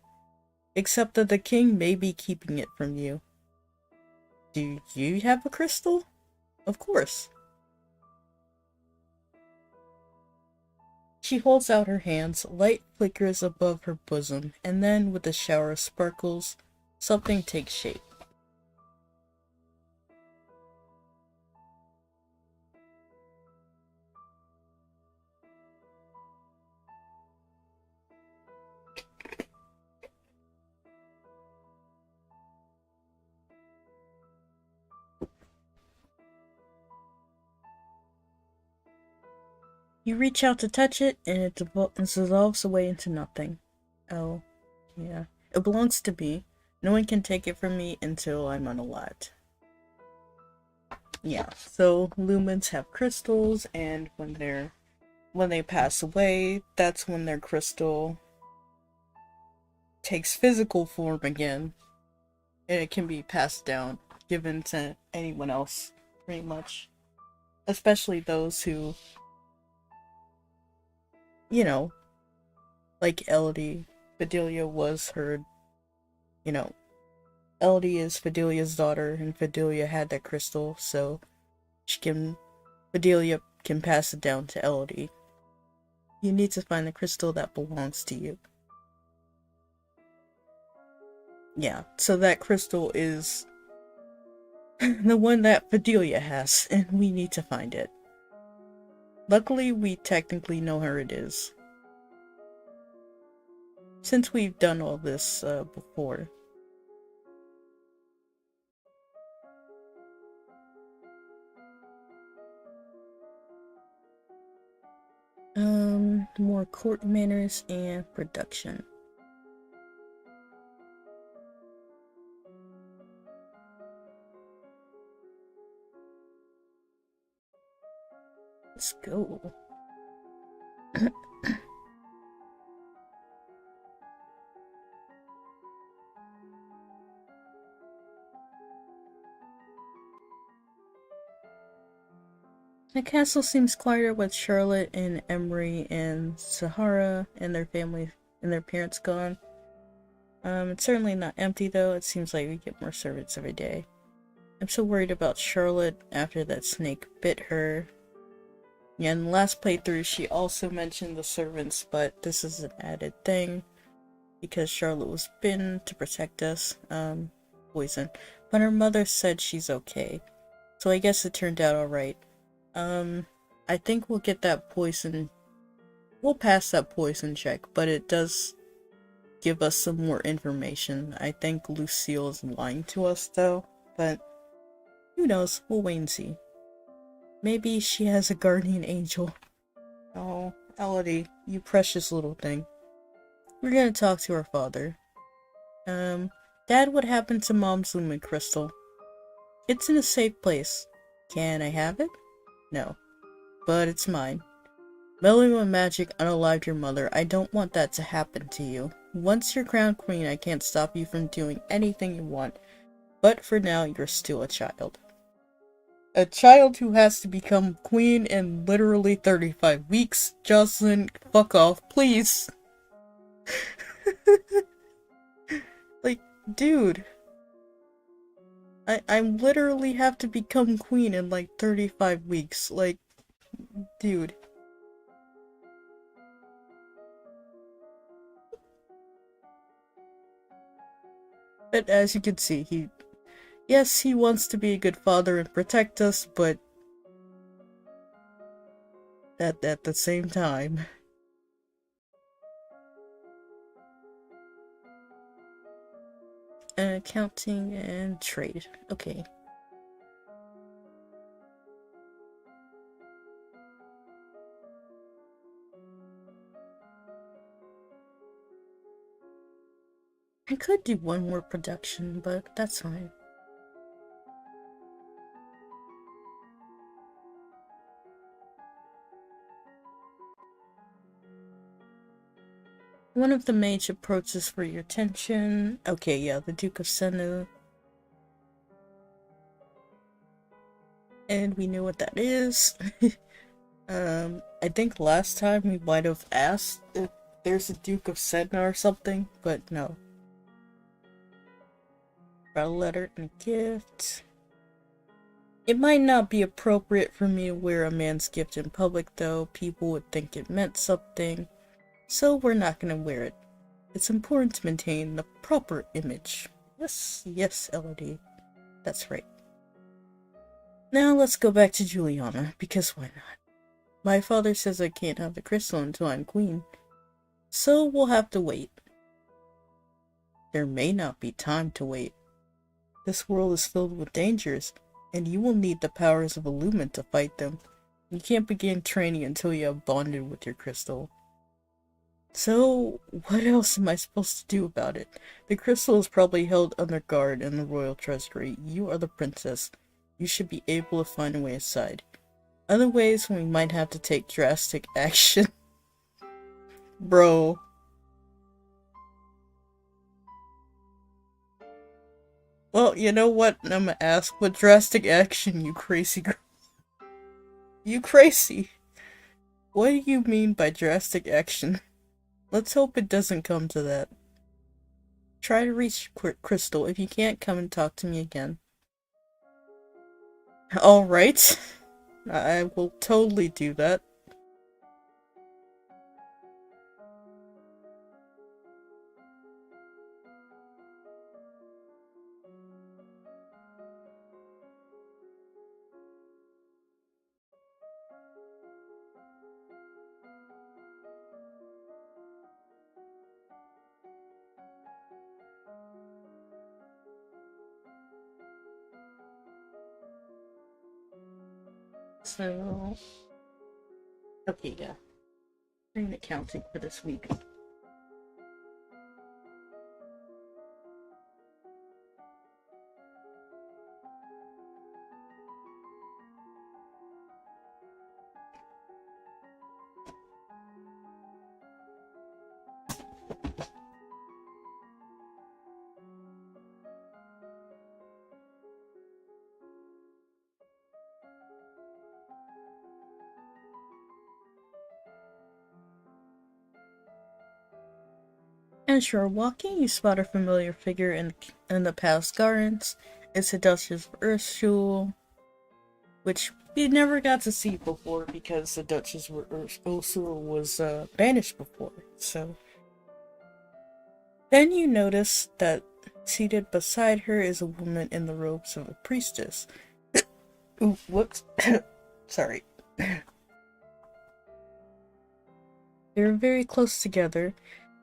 Except that the king may be keeping it from you. Do you have a crystal? Of course. She holds out her hands, light flickers above her bosom, and then, with a shower of sparkles, something takes shape. You reach out to touch it, and it dissolves away into nothing. Oh, yeah. It belongs to me. No one can take it from me until I'm unalived. Yeah, so lumens have crystals, and when they pass away, that's when their crystal takes physical form again, and it can be passed down, given to anyone else, pretty much. Especially those who, you know, like Elodie. Fidelia was her, Elodie is Fidelia's daughter, and Fidelia had that crystal, so Fidelia can pass it down to Elodie. You need to find the crystal that belongs to you. Yeah, so that crystal is the one that Fidelia has, and we need to find it. Luckily, we technically know where it is, since we've done all this before. More court manners and production. Let's go. The castle seems quieter with Charlotte and Emery and Sahara and their families and their parents gone. It's certainly not empty though. It seems like we get more servants every day. I'm so worried about Charlotte after that snake bit her. Yeah, in the last playthrough she also mentioned the servants, but this is an added thing because Charlotte was bitten to protect us. Poison. But her mother said she's okay. So I guess it turned out alright. I think we'll get that poison. We'll pass that poison check, but it does give us some more information. I think Lucille is lying to us though, but who knows? We'll wait and see. Maybe she has a guardian angel. Oh, Elodie, you precious little thing. We're gonna talk to her father. Dad, what happened to Mom's lumen crystal? It's in a safe place. Can I have it? No. But it's mine. Meddling with magic unalived your mother. I don't want that to happen to you. Once you're crowned queen, I can't stop you from doing anything you want. But for now, you're still a child. A child who has to become queen in literally 35 weeks. Jocelyn, fuck off, please. Like, dude. I literally have to become queen in like 35 weeks. Like, dude. But as you can see, yes, he wants to be a good father and protect us, but at the same time. Accounting and trade. Okay. I could do one more production, but that's fine. One of the mage approaches for your attention. Okay, yeah, the Duke of Senu. And we knew what that is. I think last time we might have asked if there's a Duke of Sedna or something, but no. Got a letter and a gift. It might not be appropriate for me to wear a man's gift in public, though. People would think it meant something, so we're not gonna wear it. It's important to maintain the proper image. Yes, Elodie. That's right. Now let's go back to Juliana, because why not? My father says I can't have the crystal until I'm queen, so we'll have to wait. There may not be time to wait. This world is filled with dangers, and you will need the powers of Illumine to fight them. You can't begin training until you have bonded with your crystal. So, what else am I supposed to do about it? The crystal is probably held under guard in the royal treasury. You are the princess. You should be able to find a way aside. Other ways, we might have to take drastic action. Bro. Well, you know what? I'm gonna ask, what drastic action, you crazy girl? You crazy? What do you mean by drastic action? Let's hope it doesn't come to that. Try to reach Crystal. If you can't, come and talk to me again. Alright. I will totally do that. So, okay, yeah. I'm accounting for this week. As you're walking, you spot a familiar figure in the palace gardens. It's the Duchess of Ursule, which we never got to see before because the Duchess of Ursule was banished before. So then you notice that seated beside her is a woman in the robes of a priestess. Ooh, whoops. Sorry. They're very close together,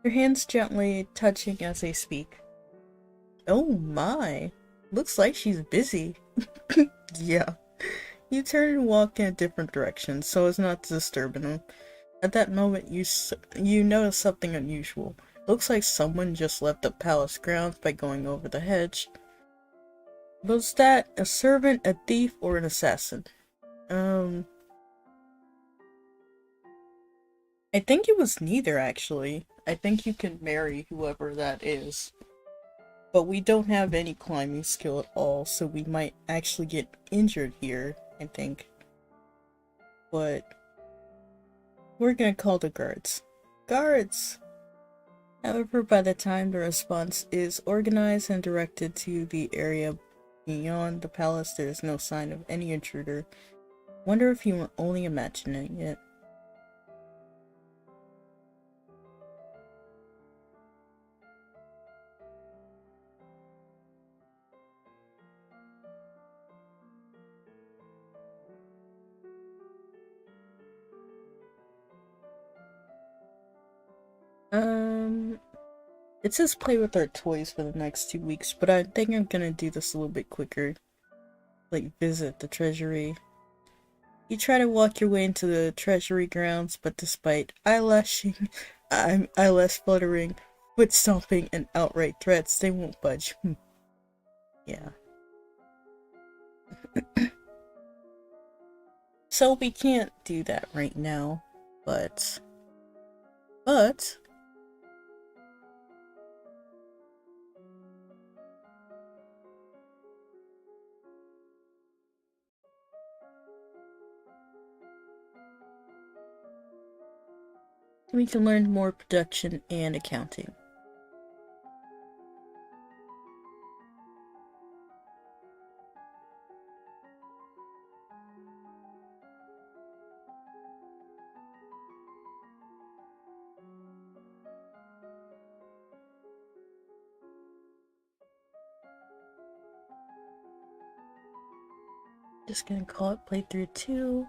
their hands gently touching as they speak. Oh my, looks like she's busy. Yeah. You turn and walk in a different direction so as not to disturb them. At that moment, you notice something unusual. Looks like someone just left the palace grounds by going over the hedge. Was that a servant, a thief, or an assassin? I think it was neither, actually. I think you can marry whoever that is. But we don't have any climbing skill at all, so we might actually get injured here, I think. But we're gonna call the guards. Guards! However, by the time the response is organized and directed to the area beyond the palace, there is no sign of any intruder. Wonder if you were only imagining it. It says play with our toys for the next 2 weeks, but I think I'm gonna do this a little bit quicker. Like, visit the treasury. You try to walk your way into the treasury grounds, but despite eyelash fluttering, foot stomping, and outright threats, they won't budge. Yeah. So we can't do that right now, but We can learn more production and accounting. Just gonna call it playthrough 2.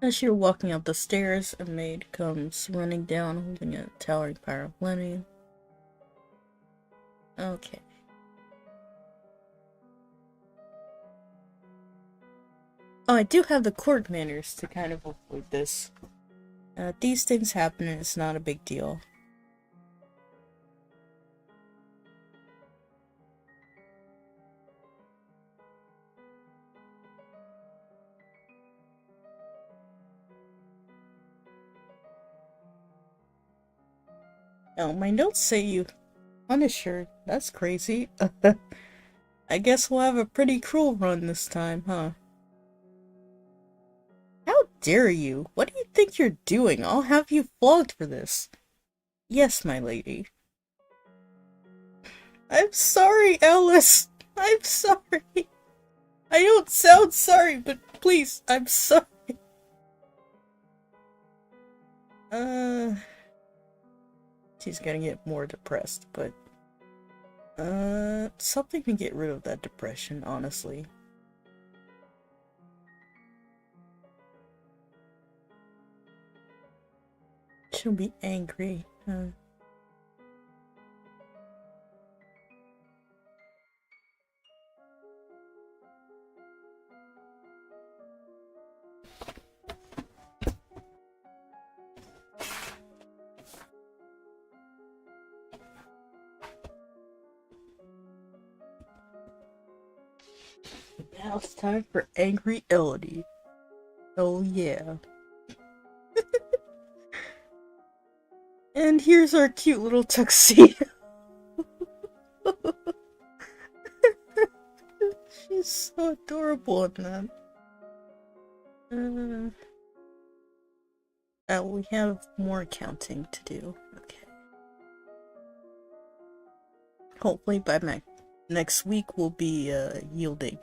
As you're walking up the stairs, a maid comes running down holding a towering pyre of linen. Okay. Oh, I do have the court manners to kind of avoid this. These things happen and it's not a big deal. Oh, my notes say you punish her. That's crazy. I guess we'll have a pretty cruel run this time, huh? How dare you? What do you think you're doing? I'll have you flogged for this. Yes, my lady. I'm sorry, Alice. I'm sorry. I don't sound sorry, but please, I'm sorry. She's gonna get more depressed, but something to get rid of that depression, honestly. She'll be angry, huh? Now it's time for Angry Elodie. Oh yeah. And here's our cute little tuxedo. She's so adorable in that. We have more counting to do. Okay. Hopefully by next week we'll be yielding.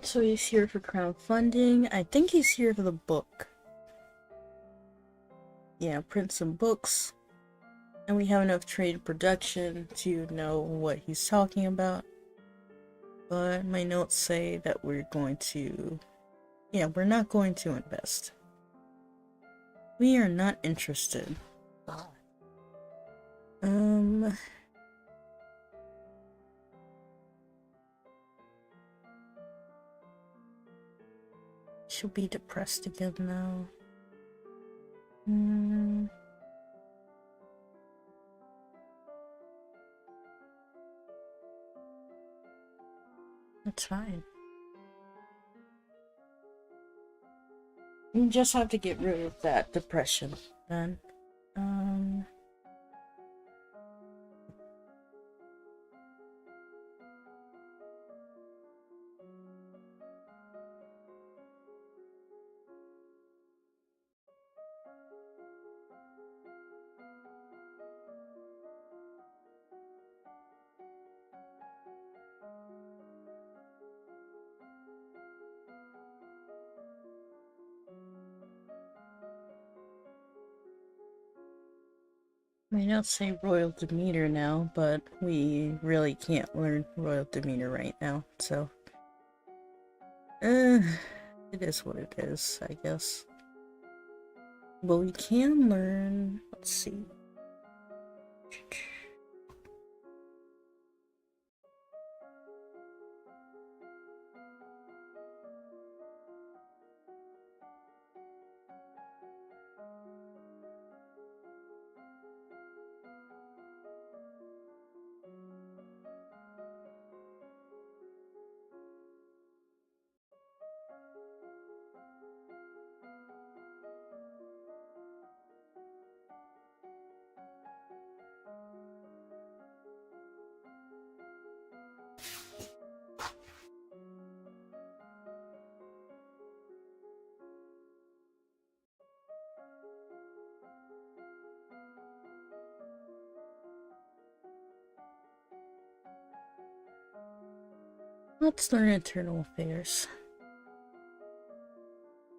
So he's here for crowdfunding. I think he's here for the book. Yeah, print some books. And we have enough trade production to know what he's talking about. But my notes say that we're going to... Yeah, we're not going to invest. We are not interested. She'll be depressed again now. That's fine. You just have to get rid of that depression, then. My notes say Royal Demeanor now, but we really can't learn Royal Demeanor right now, so... it is what it is, I guess. But we can learn... Let's see. Let's learn internal affairs.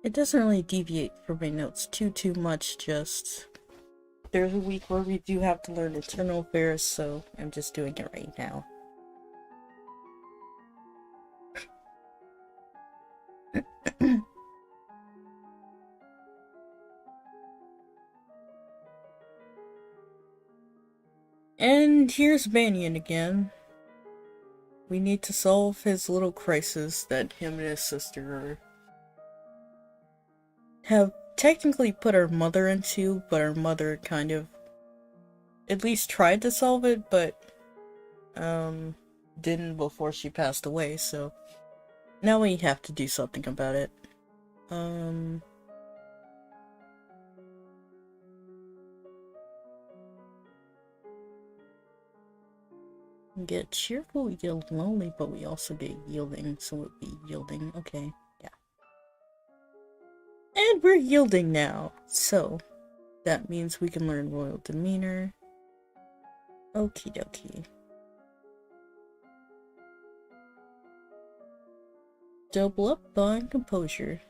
It doesn't really deviate from my notes too much, just there's a week where we do have to learn internal affairs, so I'm just doing it right now. And here's Banyan again. We need to solve his little crisis that him and his sister have technically put our mother into, but our mother kind of at least tried to solve it, but didn't before she passed away, so now we have to do something about it. Get cheerful, we get lonely, but we also get yielding, so it would be yielding. Okay, yeah. And we're yielding now, so that means we can learn royal demeanor. Okie dokie. Double up on composure.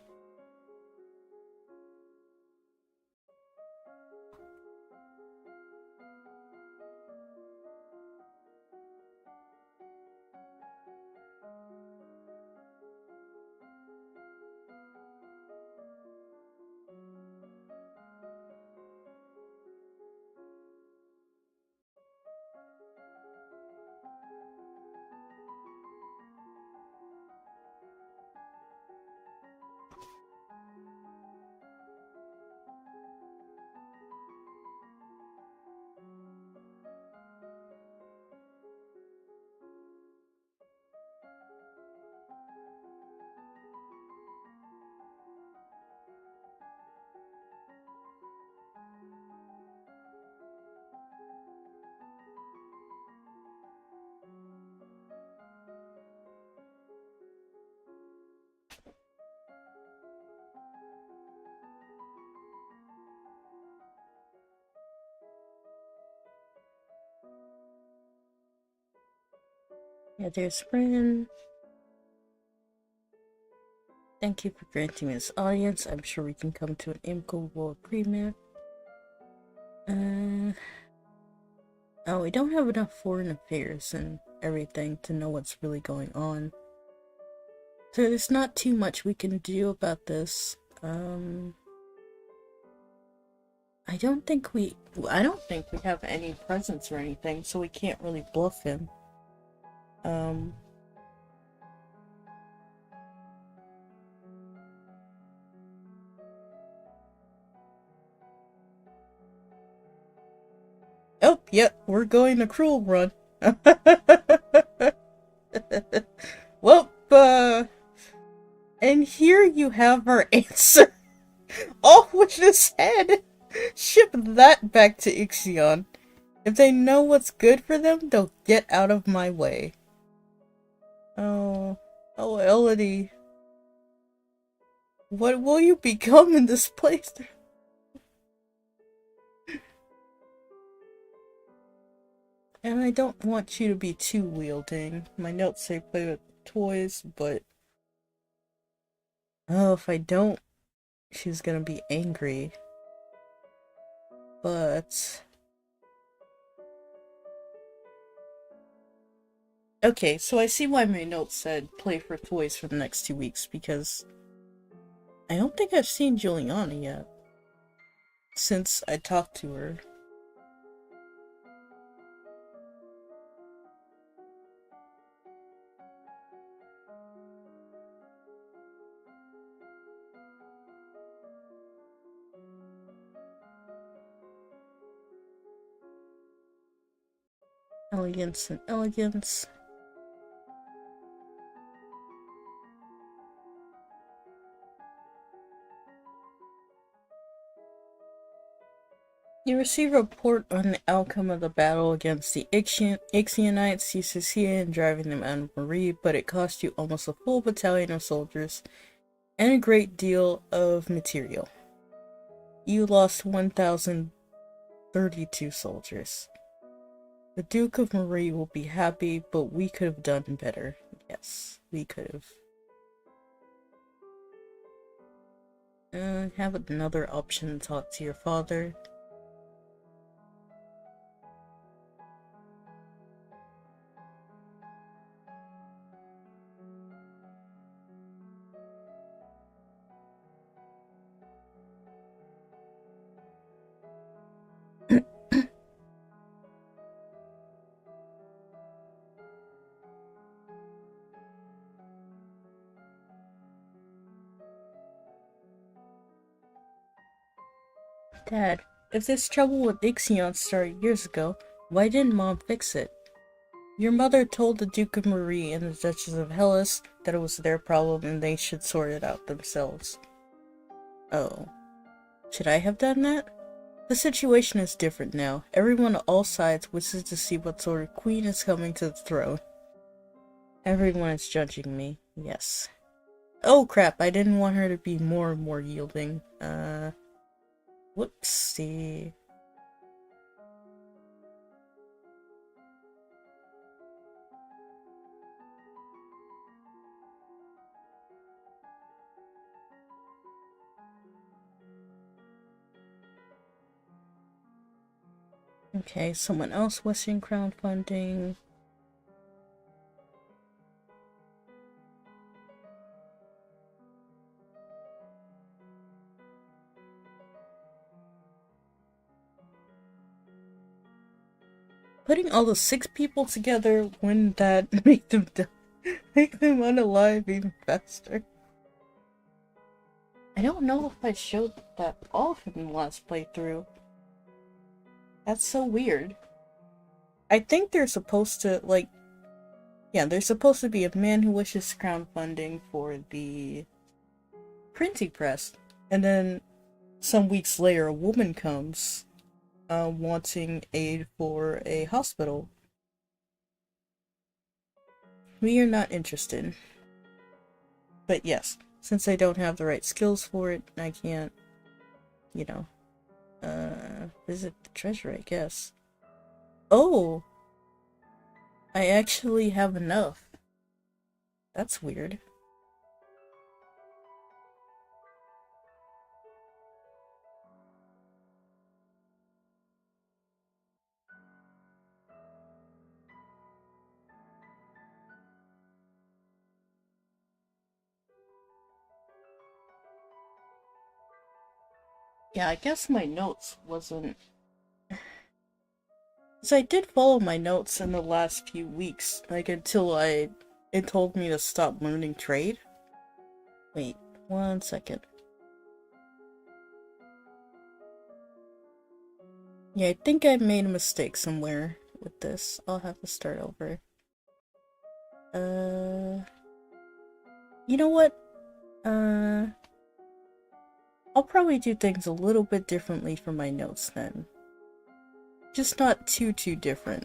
Yeah, there's Bryn. Thank you for granting me this audience. I'm sure we can come to an amicable agreement. Oh, we don't have enough foreign affairs and everything to know what's really going on. So there's not too much we can do about this. I don't think we have any presents or anything, so we can't really bluff him. Oh, yep, we're going the cruel run. Well, and here you have our answer. All with his head. Ship that back to Ixion. If they know what's good for them, they'll get out of my way. Oh, Elodie. What will you become in this place? And I don't want you to be too wielding. My notes say play with toys, but... Oh, if I don't, she's gonna be angry. But... Okay, so I see why my notes said play for toys for the next 2 weeks, because... I don't think I've seen Juliana yet. Since I talked to her. Elegance and elegance. You receive a report on the outcome of the battle against the Ixionites. You succeeded in driving them out of Marie, but it cost you almost a full battalion of soldiers and a great deal of material. You lost 1,032 soldiers. The Duke of Marie will be happy, but we could have done better. Yes, we could have. Have another option, talk to your father. Dad, if this trouble with Ixion started years ago, why didn't Mom fix it? Your mother told the Duke of Marie and the Duchess of Hellas that it was their problem and they should sort it out themselves. Oh. Should I have done that? The situation is different now. Everyone on all sides wishes to see what sort of queen is coming to the throne. Everyone is judging me. Yes. Oh crap, I didn't want her to be more and more yielding. Whoopsie. Okay, someone else wishing crowdfunding. Putting all the 6 people together, wouldn't that make them unalive even faster? I don't know if I showed that off in the last playthrough. That's so weird. I think they're supposed to, like... Yeah, there's supposed to be a man who wishes crowdfunding for the printing press. And then some weeks later, a woman comes wanting aid for a hospital. We are not interested. But yes, since I don't have the right skills for it, I can't, you know, visit the treasure, I guess. Oh! I actually have enough. That's weird. Yeah, I guess my notes wasn't... So I did follow my notes in the last few weeks, like until it told me to stop learning trade. Wait, 1 second. Yeah, I think I made a mistake somewhere with this. I'll have to start over. You know what? I'll probably do things a little bit differently for my notes then. Just not too different.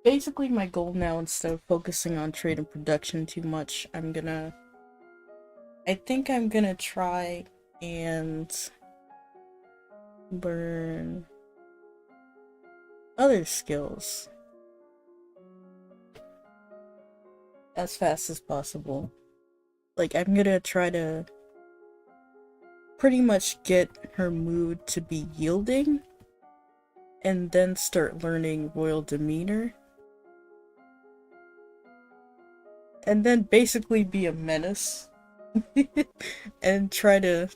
Basically, my goal now, instead of focusing on trade and production too much, I think I'm gonna try and learn other skills as fast as possible. Like, I'm gonna try to pretty much get her mood to be yielding, and then start learning royal demeanor. And then basically be a menace. And try to...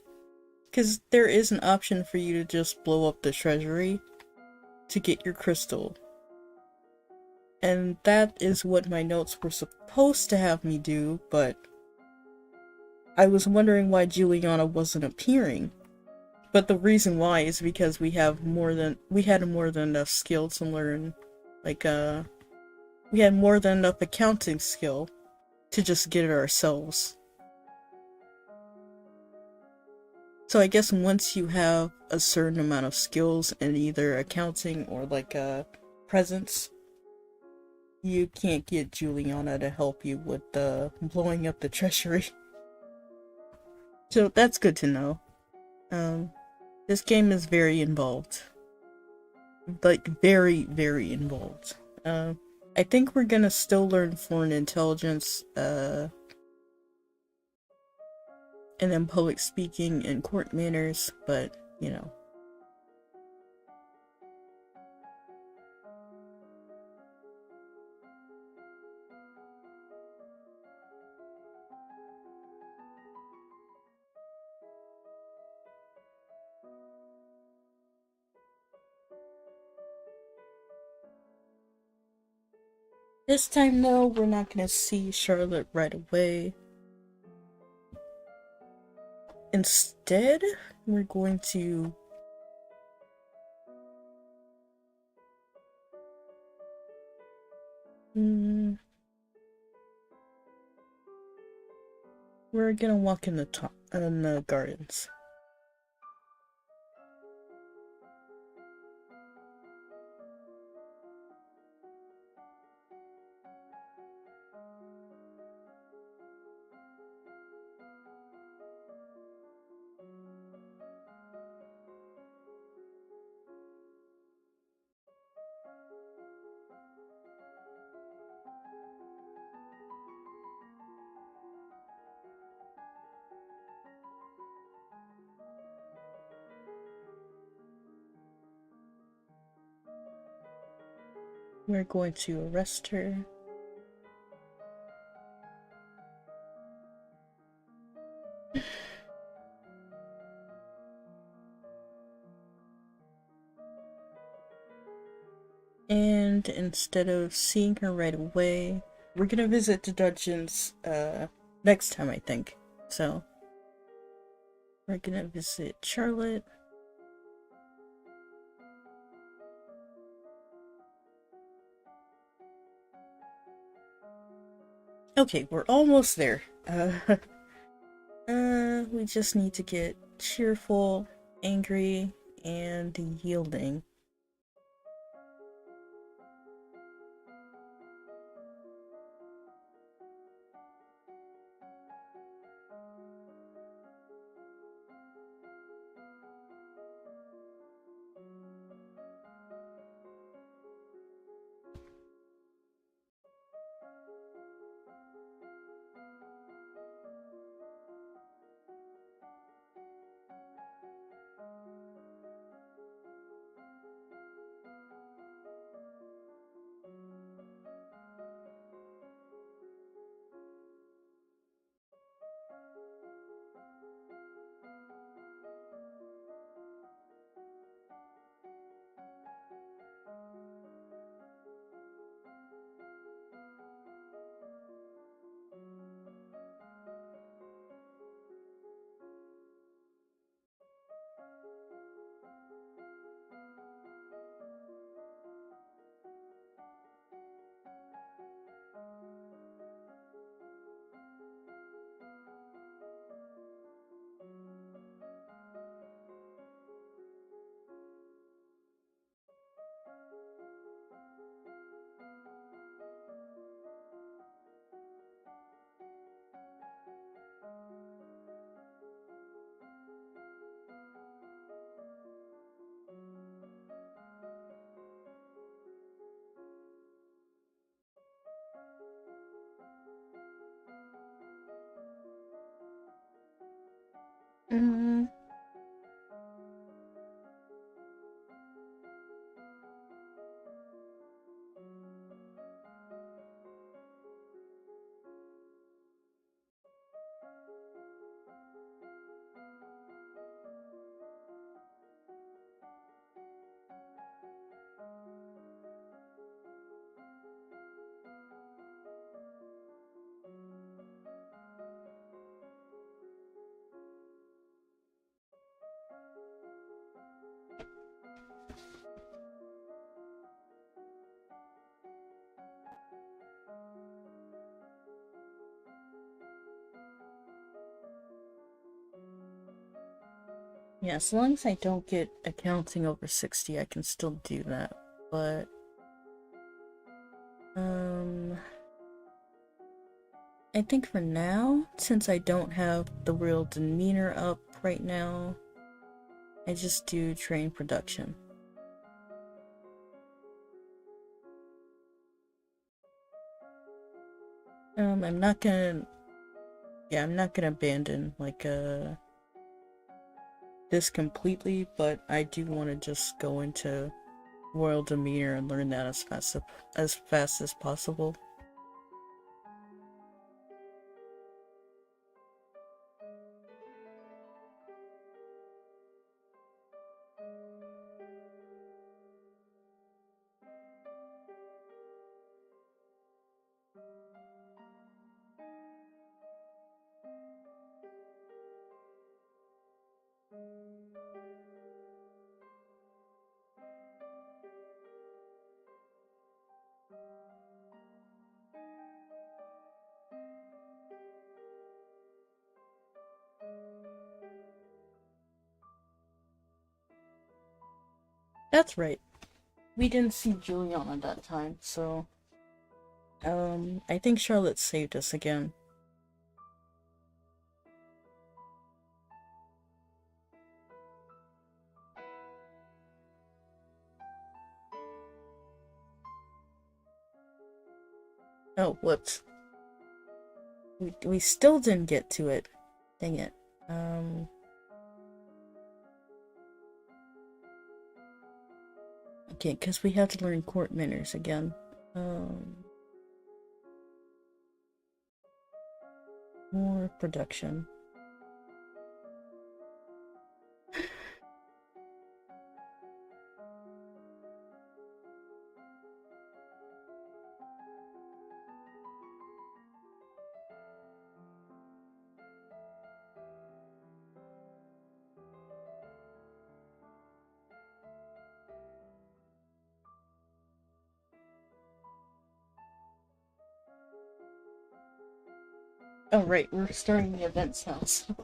Because there is an option for you to just blow up the treasury to get your crystal. And that is what my notes were supposed to have me do, but I was wondering why Juliana wasn't appearing. But the reason why is because we had more than enough skill to learn, like, we had more than enough accounting skill to just get it ourselves. So I guess once you have a certain amount of skills in either accounting or like presence, you can't get Juliana to help you with blowing up the treasury. So that's good to know. This game is very involved. Like, very, very involved. I think we're gonna still learn foreign intelligence, and then public speaking and court manners, but, you know. This time, though, we're not gonna see Charlotte right away. Instead, we're going to we're gonna walk in the gardens. We're going to arrest her. And instead of seeing her right away, we're gonna visit the dungeons next time, I think. So we're gonna visit Charlotte. Okay, we're almost there. We just need to get cheerful, angry, and yielding. Yeah, as long as I don't get accounting over 60, I can still do that. But, I think for now, since I don't have the real demeanor up right now, I just do train production. I'm not gonna... Yeah, I'm not gonna abandon, like, this completely, but I do want to just go into Royal Demeanor and learn that as fast as possible. That's right. We didn't see Julian at that time, so I think Charlotte saved us again. Oh, whoops. We still didn't get to it. Dang it. Okay, because we have to learn court manners again. More production. Oh, right, we're starting the events now. So.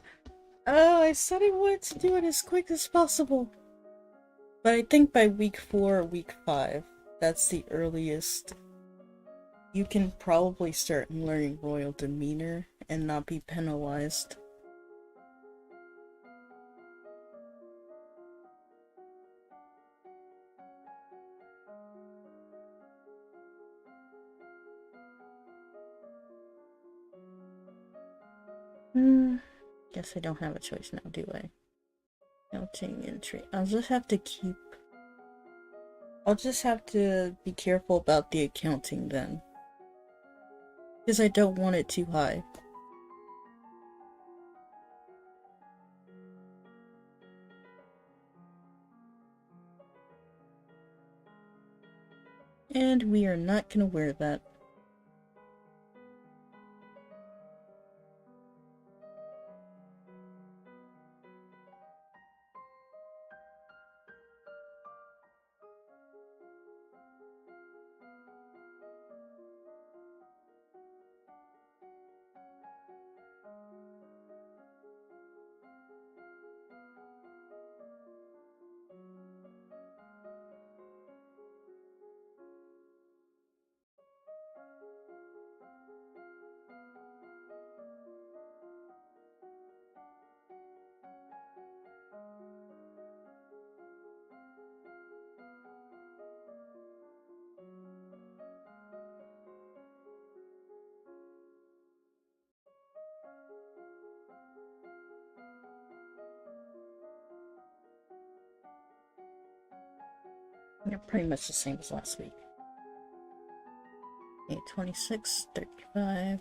Oh, I said I wanted to do it as quick as possible. But I think by week 4 or week 5, that's the earliest you can probably start learning Royal Demeanor and not be penalized. Guess I don't have a choice now, do I? Counting entry. I'll just have to be careful about the accounting then. Because I don't want it too high. And we are not gonna wear that. They're pretty much the same as last week. 826, 35.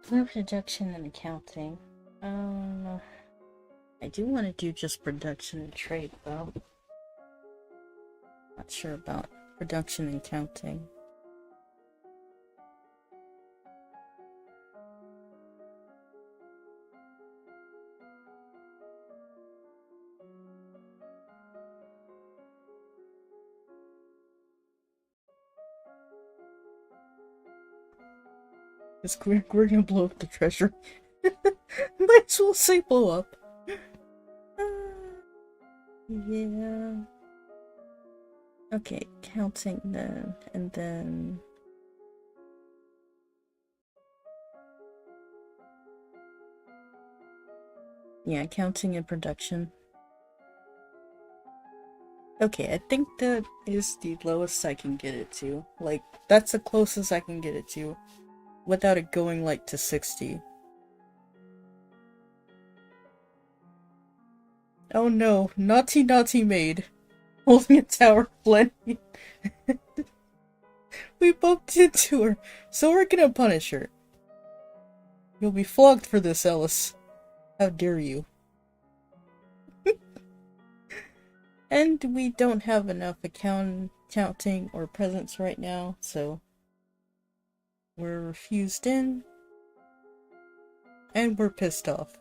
More production and accounting. I do want to do just production and trade, though. Not sure about production and counting. We're gonna blow up the treasure. Might as well say blow up. Yeah. Okay, counting then, and then... Yeah, counting and production. Okay, I think that is the lowest I can get it to. Like, that's the closest I can get it to, without it going, like, to 60. Oh no, naughty naughty maid. Holding a tower of plenty. We bumped into her, so we're gonna punish her. You'll be flogged for this, Ellis. How dare you. And we don't have enough counting or presents right now, so we're refused in. And we're pissed off.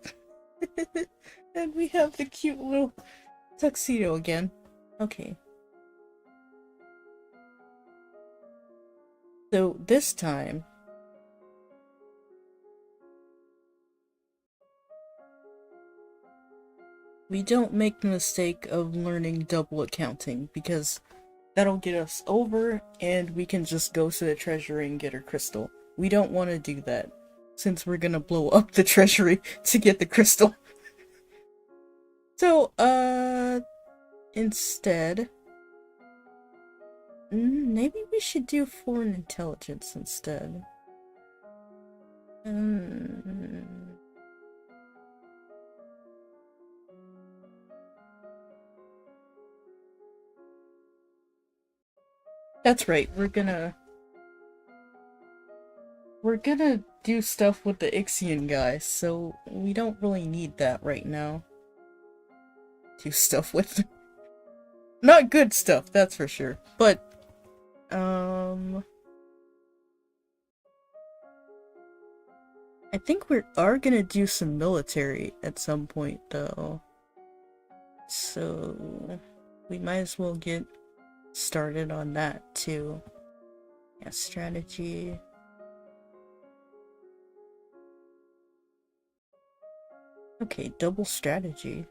And we have the cute little tuxedo again. Okay. So this time, we don't make the mistake of learning double accounting, because that'll get us over and we can just go to the treasury and get our crystal. We don't want to do that, since we're gonna blow up the treasury to get the crystal. So, instead, maybe we should do foreign intelligence instead. That's right, we're gonna do stuff with the Ixion guys, so we don't really need that right now. Do stuff with them. Not good stuff, that's for sure. But, I think we are gonna do some military at some point, though. So, we might as well get started on that, too. Yeah, strategy. Okay, double strategy.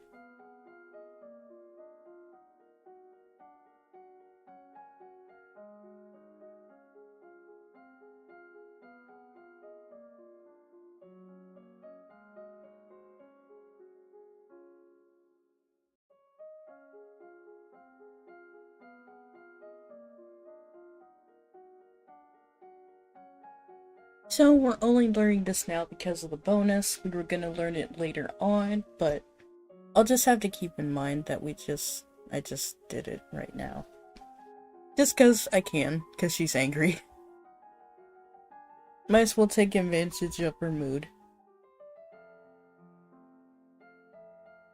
So we're only learning this now because of the bonus. We were gonna learn it later on, but I'll just have to keep in mind that I just did it right now. Just cause I can, cause she's angry. Might as well take advantage of her mood.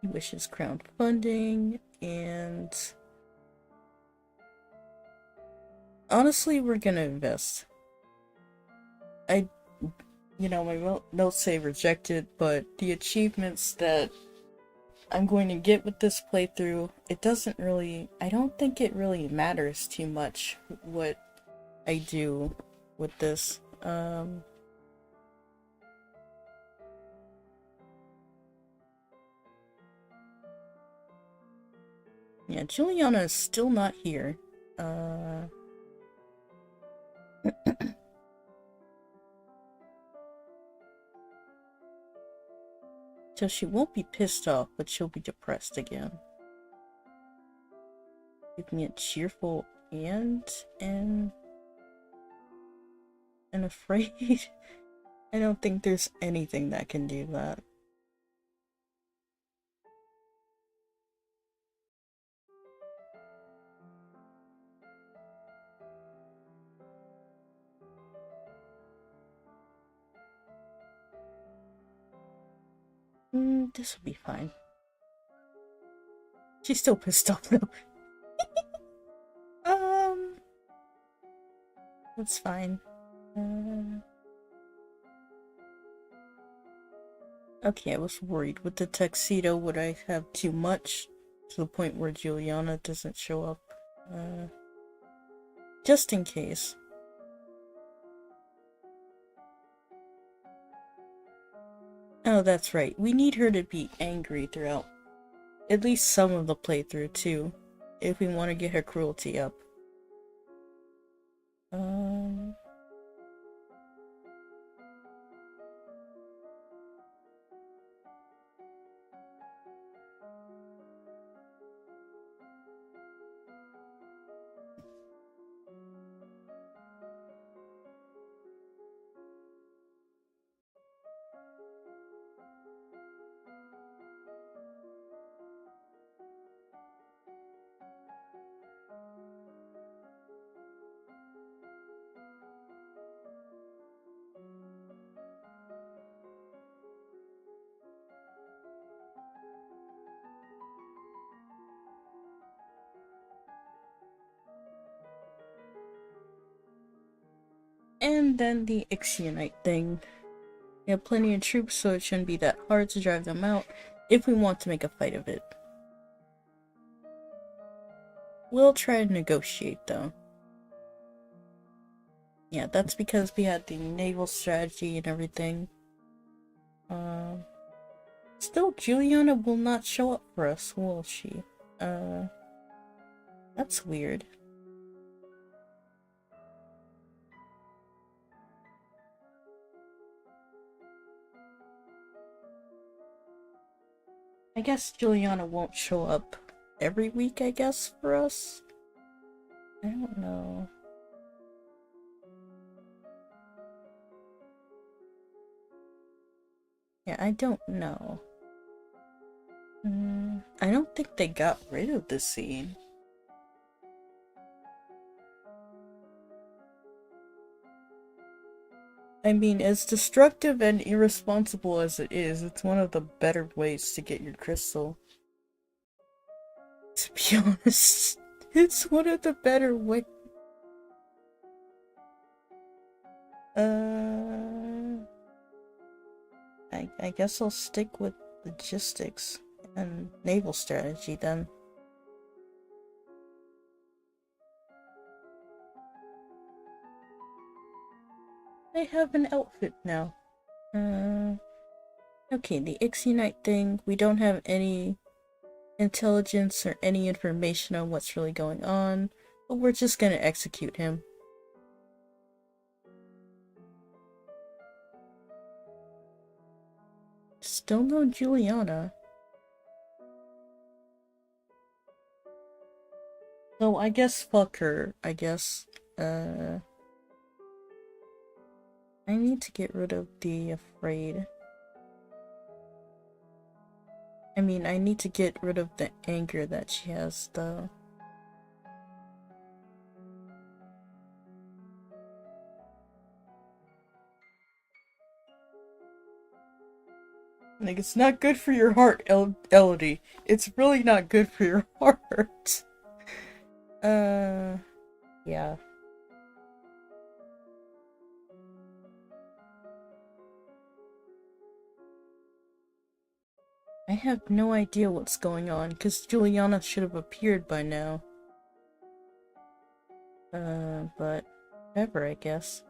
He wishes crowdfunding, and... honestly, we're gonna invest. My notes say rejected, but the achievements that I'm going to get with this playthrough, I don't think it really matters too much what I do with this. Yeah, Juliana is still not here. So she won't be pissed off, but she'll be depressed again. Keeping it cheerful and afraid. I don't think there's anything that can do that. This will be fine. She's still pissed off though. That's fine. Okay, I was worried. With the tuxedo, would I have too much? To the point where Juliana doesn't show up? Just in case. Oh, that's right. We need her to be angry throughout at least some of the playthrough, too, if we want to get her cruelty up. Um... And then the Ixionite thing. We have plenty of troops, so it shouldn't be that hard to drive them out if we want to make a fight of it. We'll try to negotiate, though. Yeah, that's because we had the naval strategy and everything. Still, Juliana will not show up for us, will she? That's weird. I guess Juliana won't show up every week, I guess, for us? I don't know. Yeah, I don't know. I don't think they got rid of the scene. I mean, as destructive and irresponsible as it is, it's one of the better ways to get your crystal. To be honest, it's one of the better ways. I guess I'll stick with logistics and naval strategy then. I have an outfit now. Okay, the Ixionite thing, we don't have any intelligence or any information on what's really going on, but we're just gonna execute him. Still no Juliana. So I guess fuck her, I guess. I need to get rid of the afraid. I mean, I need to get rid of the anger that she has, though. Like, it's not good for your heart, Elodie. It's really not good for your heart. Yeah. I have no idea what's going on, because Juliana should have appeared by now. But whatever, I guess.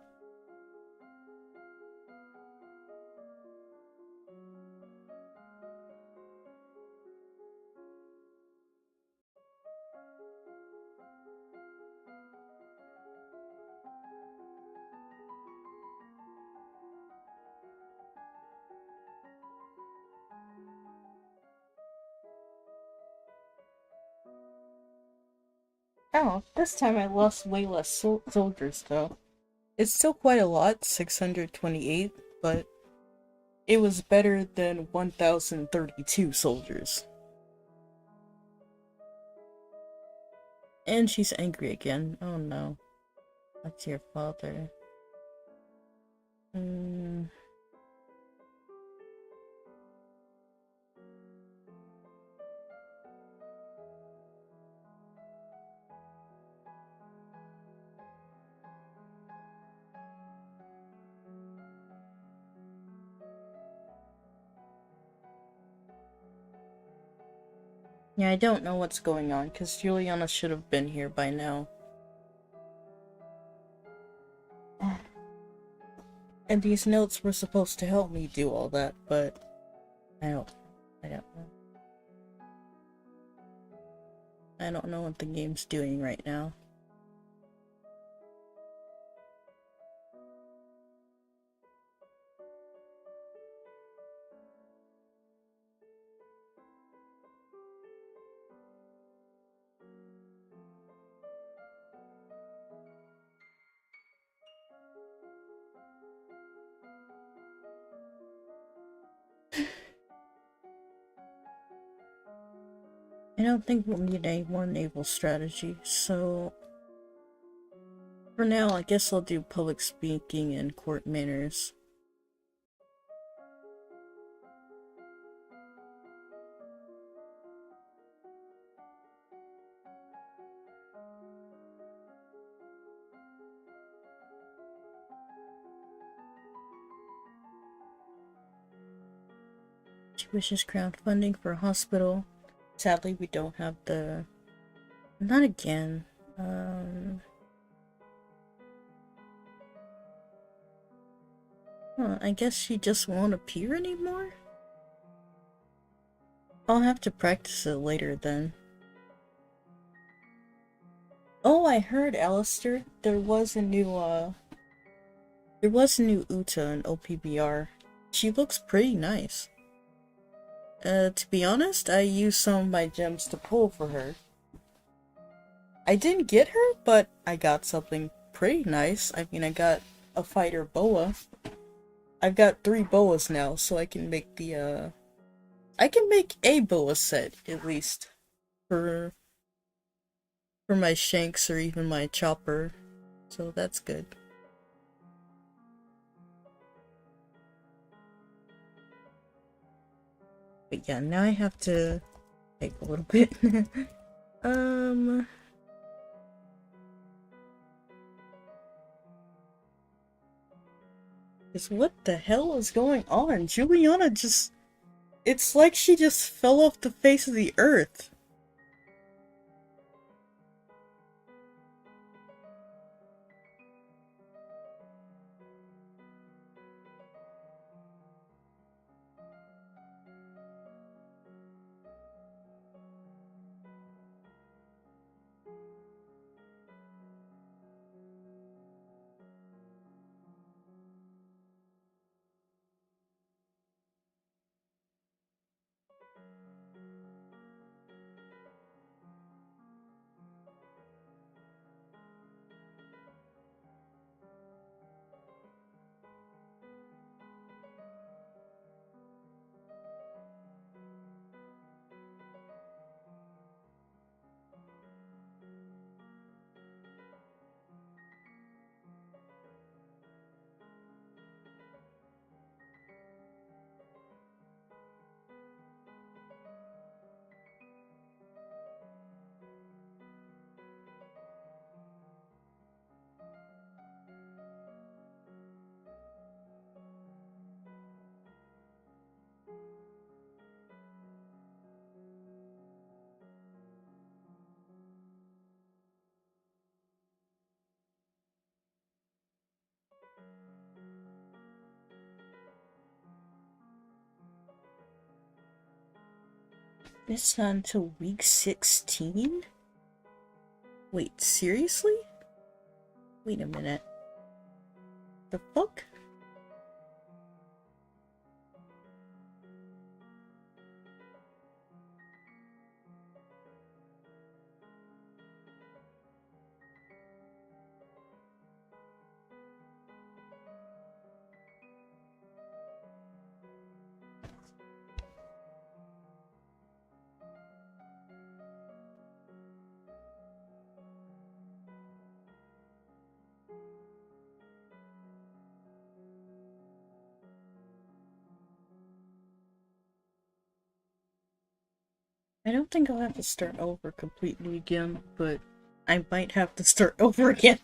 Oh, this time I lost way less soldiers, though. It's still quite a lot, 628, but it was better than 1,032 soldiers. And she's angry again. Oh no. That's your father. Yeah, I don't know what's going on, because Juliana should have been here by now. And these notes were supposed to help me do all that, but I don't know. I don't know what the game's doing right now. I don't think we'll need any more naval strategy, so for now I guess I'll do public speaking and court manners. She wishes crowdfunding for a hospital. Sadly, we don't have the... Not again. I guess she just won't appear anymore? I'll have to practice it later then. Oh, I heard, Alistair, there was a new Uta in OPBR. She looks pretty nice. To be honest, I used some of my gems to pull for her. I didn't get her, but I got something pretty nice. I mean, I got a fighter boa. I've got 3 boas now, so I can make the, I can make a boa set, at least. For my shanks or even my chopper. So that's good. But yeah, now I have to take a little bit. Is what the hell is going on? Juliana just... It's like she just fell off the face of the earth. It's not until week 16? Wait, seriously? Wait a minute. The fuck? I don't think I'll have to start over completely again, but I might have to start over again.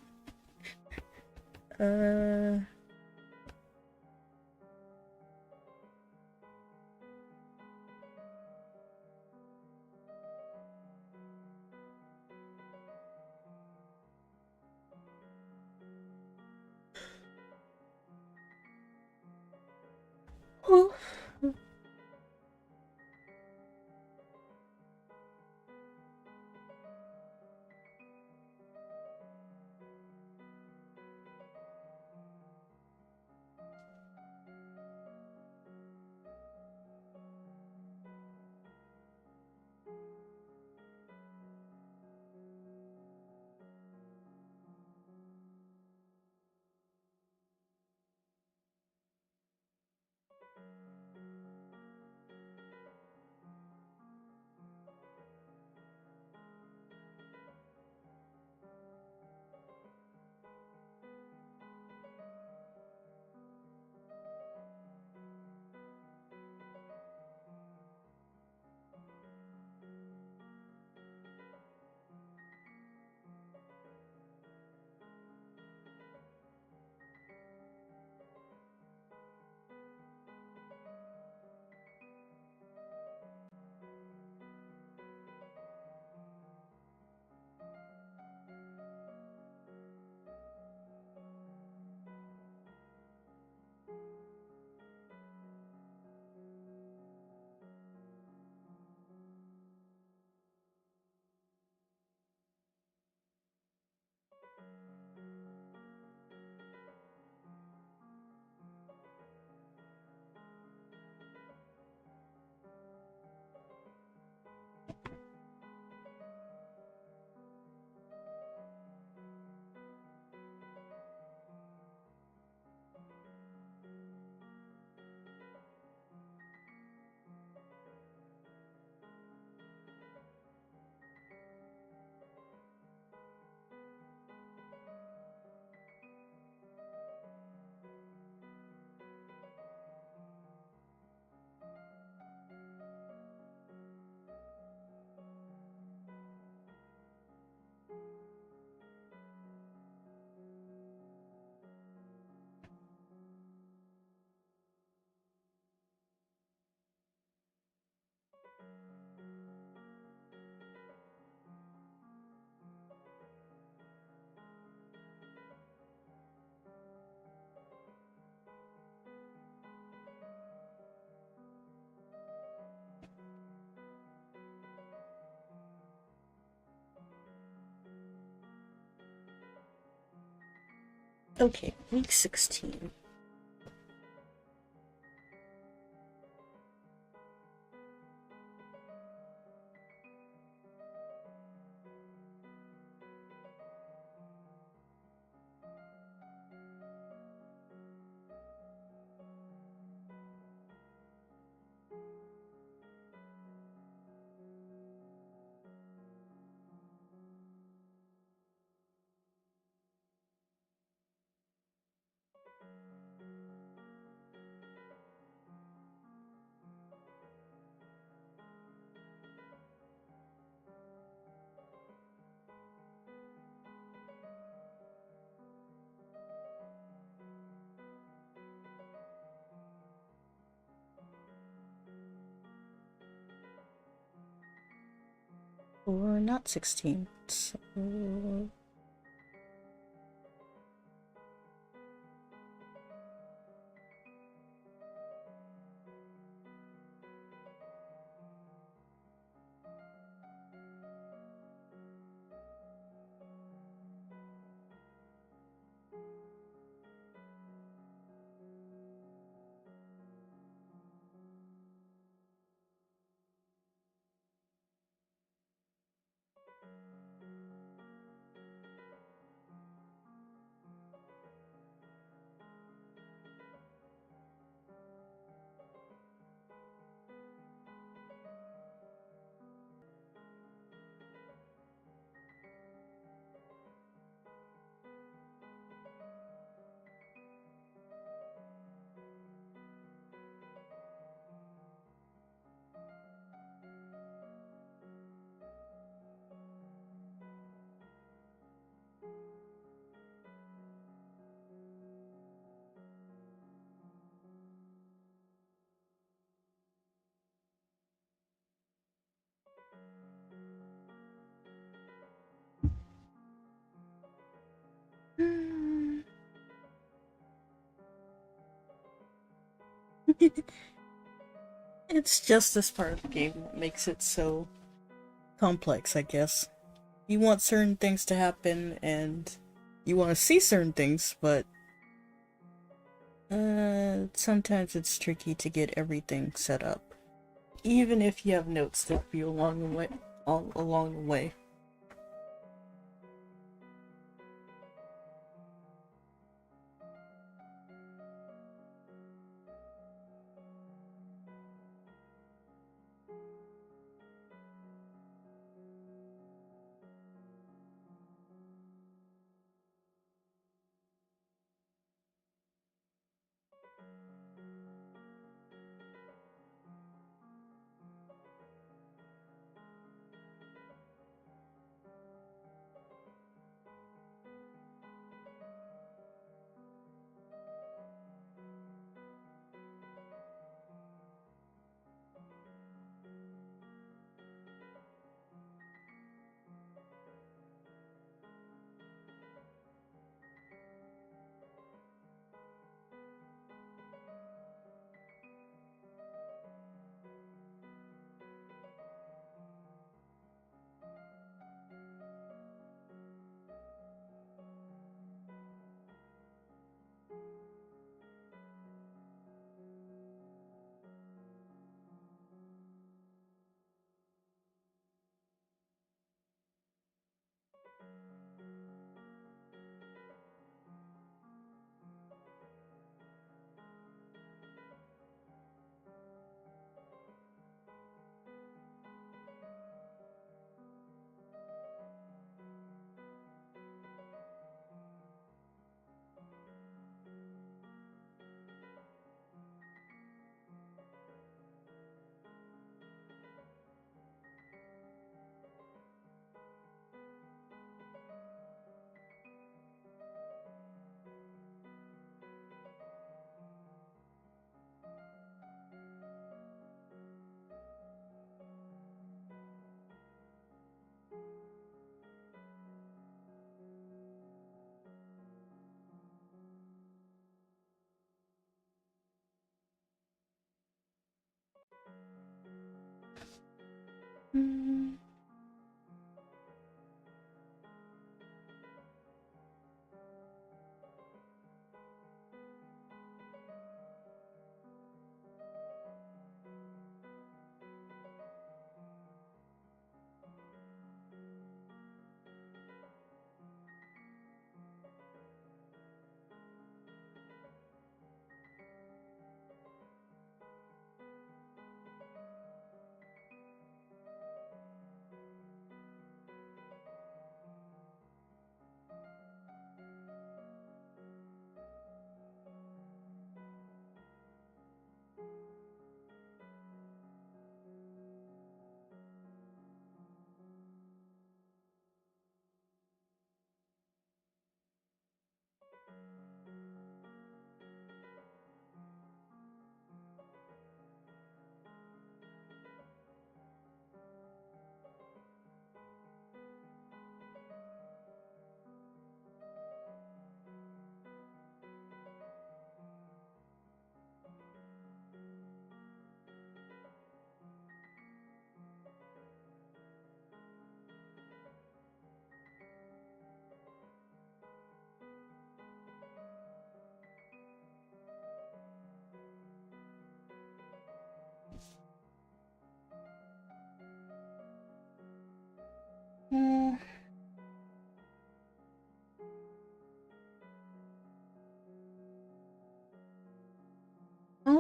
Okay, week 16. Or not 16. So... It's just this part of the game that makes it so complex, I guess. You want certain things to happen, and you want to see certain things, but sometimes it's tricky to get everything set up. Even if you have notes that be along the way, all along the way.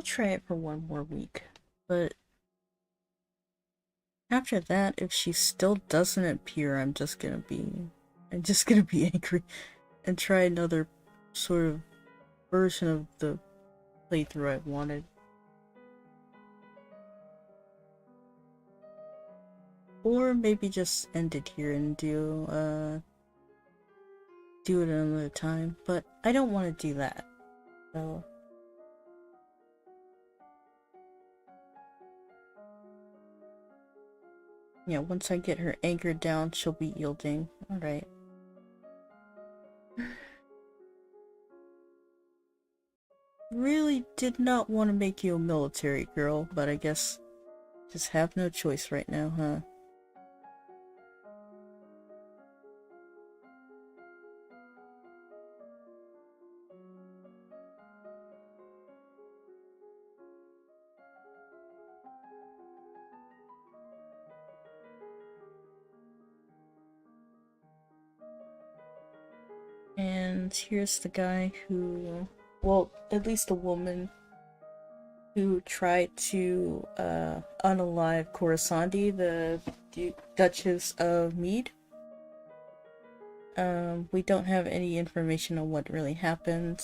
I'll try it for one more week. But after that, if she still doesn't appear, I'm just gonna be angry and try another sort of version of the playthrough I wanted. Or maybe just end it here and do it another time, but I don't want to do that. So yeah, once I get her anger down, she'll be yielding. Alright. Really did not want to make you a military girl, but I guess just have no choice right now, huh? And here's the guy who, well, at least a woman who tried to unalive Coruscandi, the Duchess of Mead. We don't have any information on what really happened.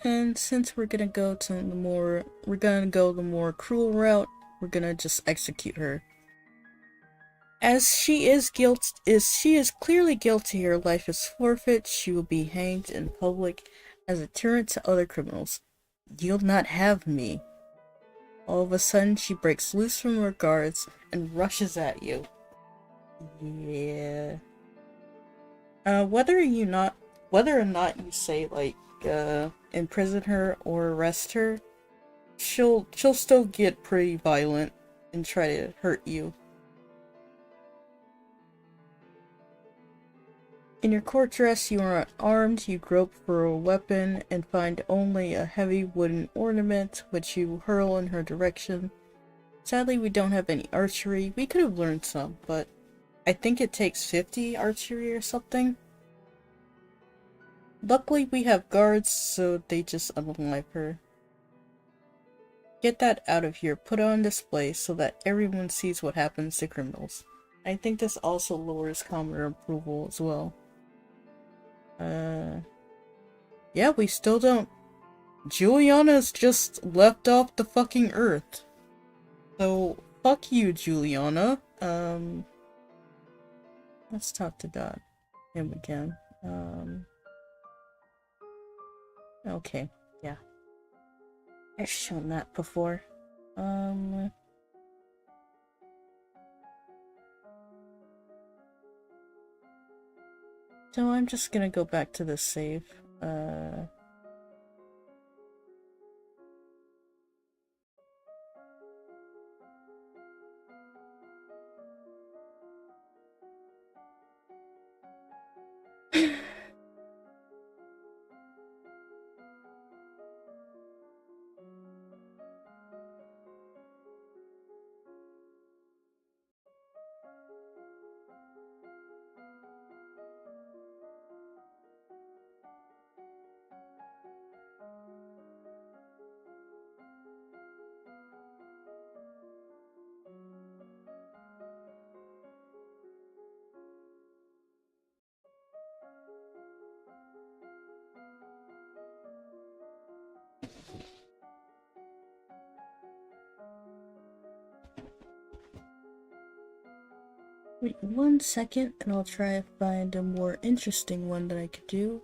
And since we're gonna go the more cruel route, we're gonna just execute her. As she is clearly guilty, her life is forfeit, she will be hanged in public as a deterrent to other criminals. You'll not have me. All of a sudden, she breaks loose from her guards and rushes at you. Yeah. Whether or not you say, like, imprison her or arrest her, she'll still get pretty violent and try to hurt you. In your court dress, you are armed, you grope for a weapon and find only a heavy wooden ornament, which you hurl in her direction. Sadly, we don't have any archery. We could have learned some, but I think it takes 50 archery or something. Luckily, we have guards, so they just unalive her. Get that out of here, put it on display so that everyone sees what happens to criminals. I think this also lowers commoner approval as well. Yeah, we still don't. Juliana's just left off the fucking earth. So, fuck you, Juliana. Let's talk to God. Him again. Okay, yeah. I've shown that before. So I'm just gonna go back to the save. Wait 1 second, and I'll try to find a more interesting one that I could do.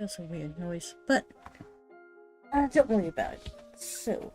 That's a weird noise, but don't worry about it. So,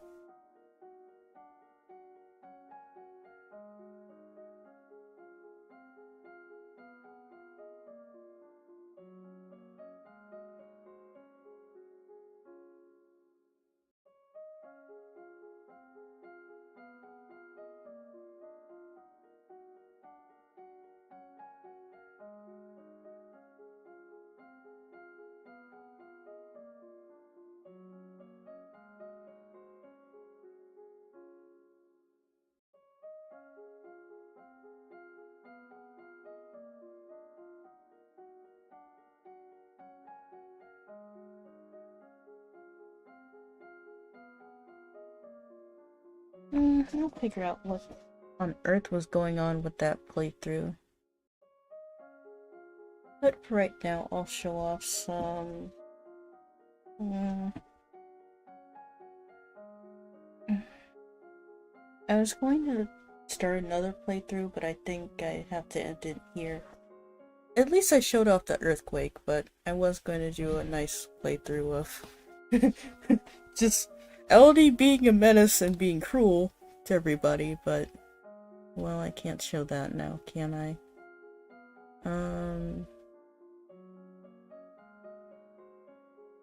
I'll figure out what on earth was going on with that playthrough. But for right now, I'll show off some... I was going to start another playthrough, but I think I have to end it here. At least I showed off the earthquake, but I was going to do a nice playthrough of just Elodie being a menace and being cruel to everybody, but well, I can't show that now, can I?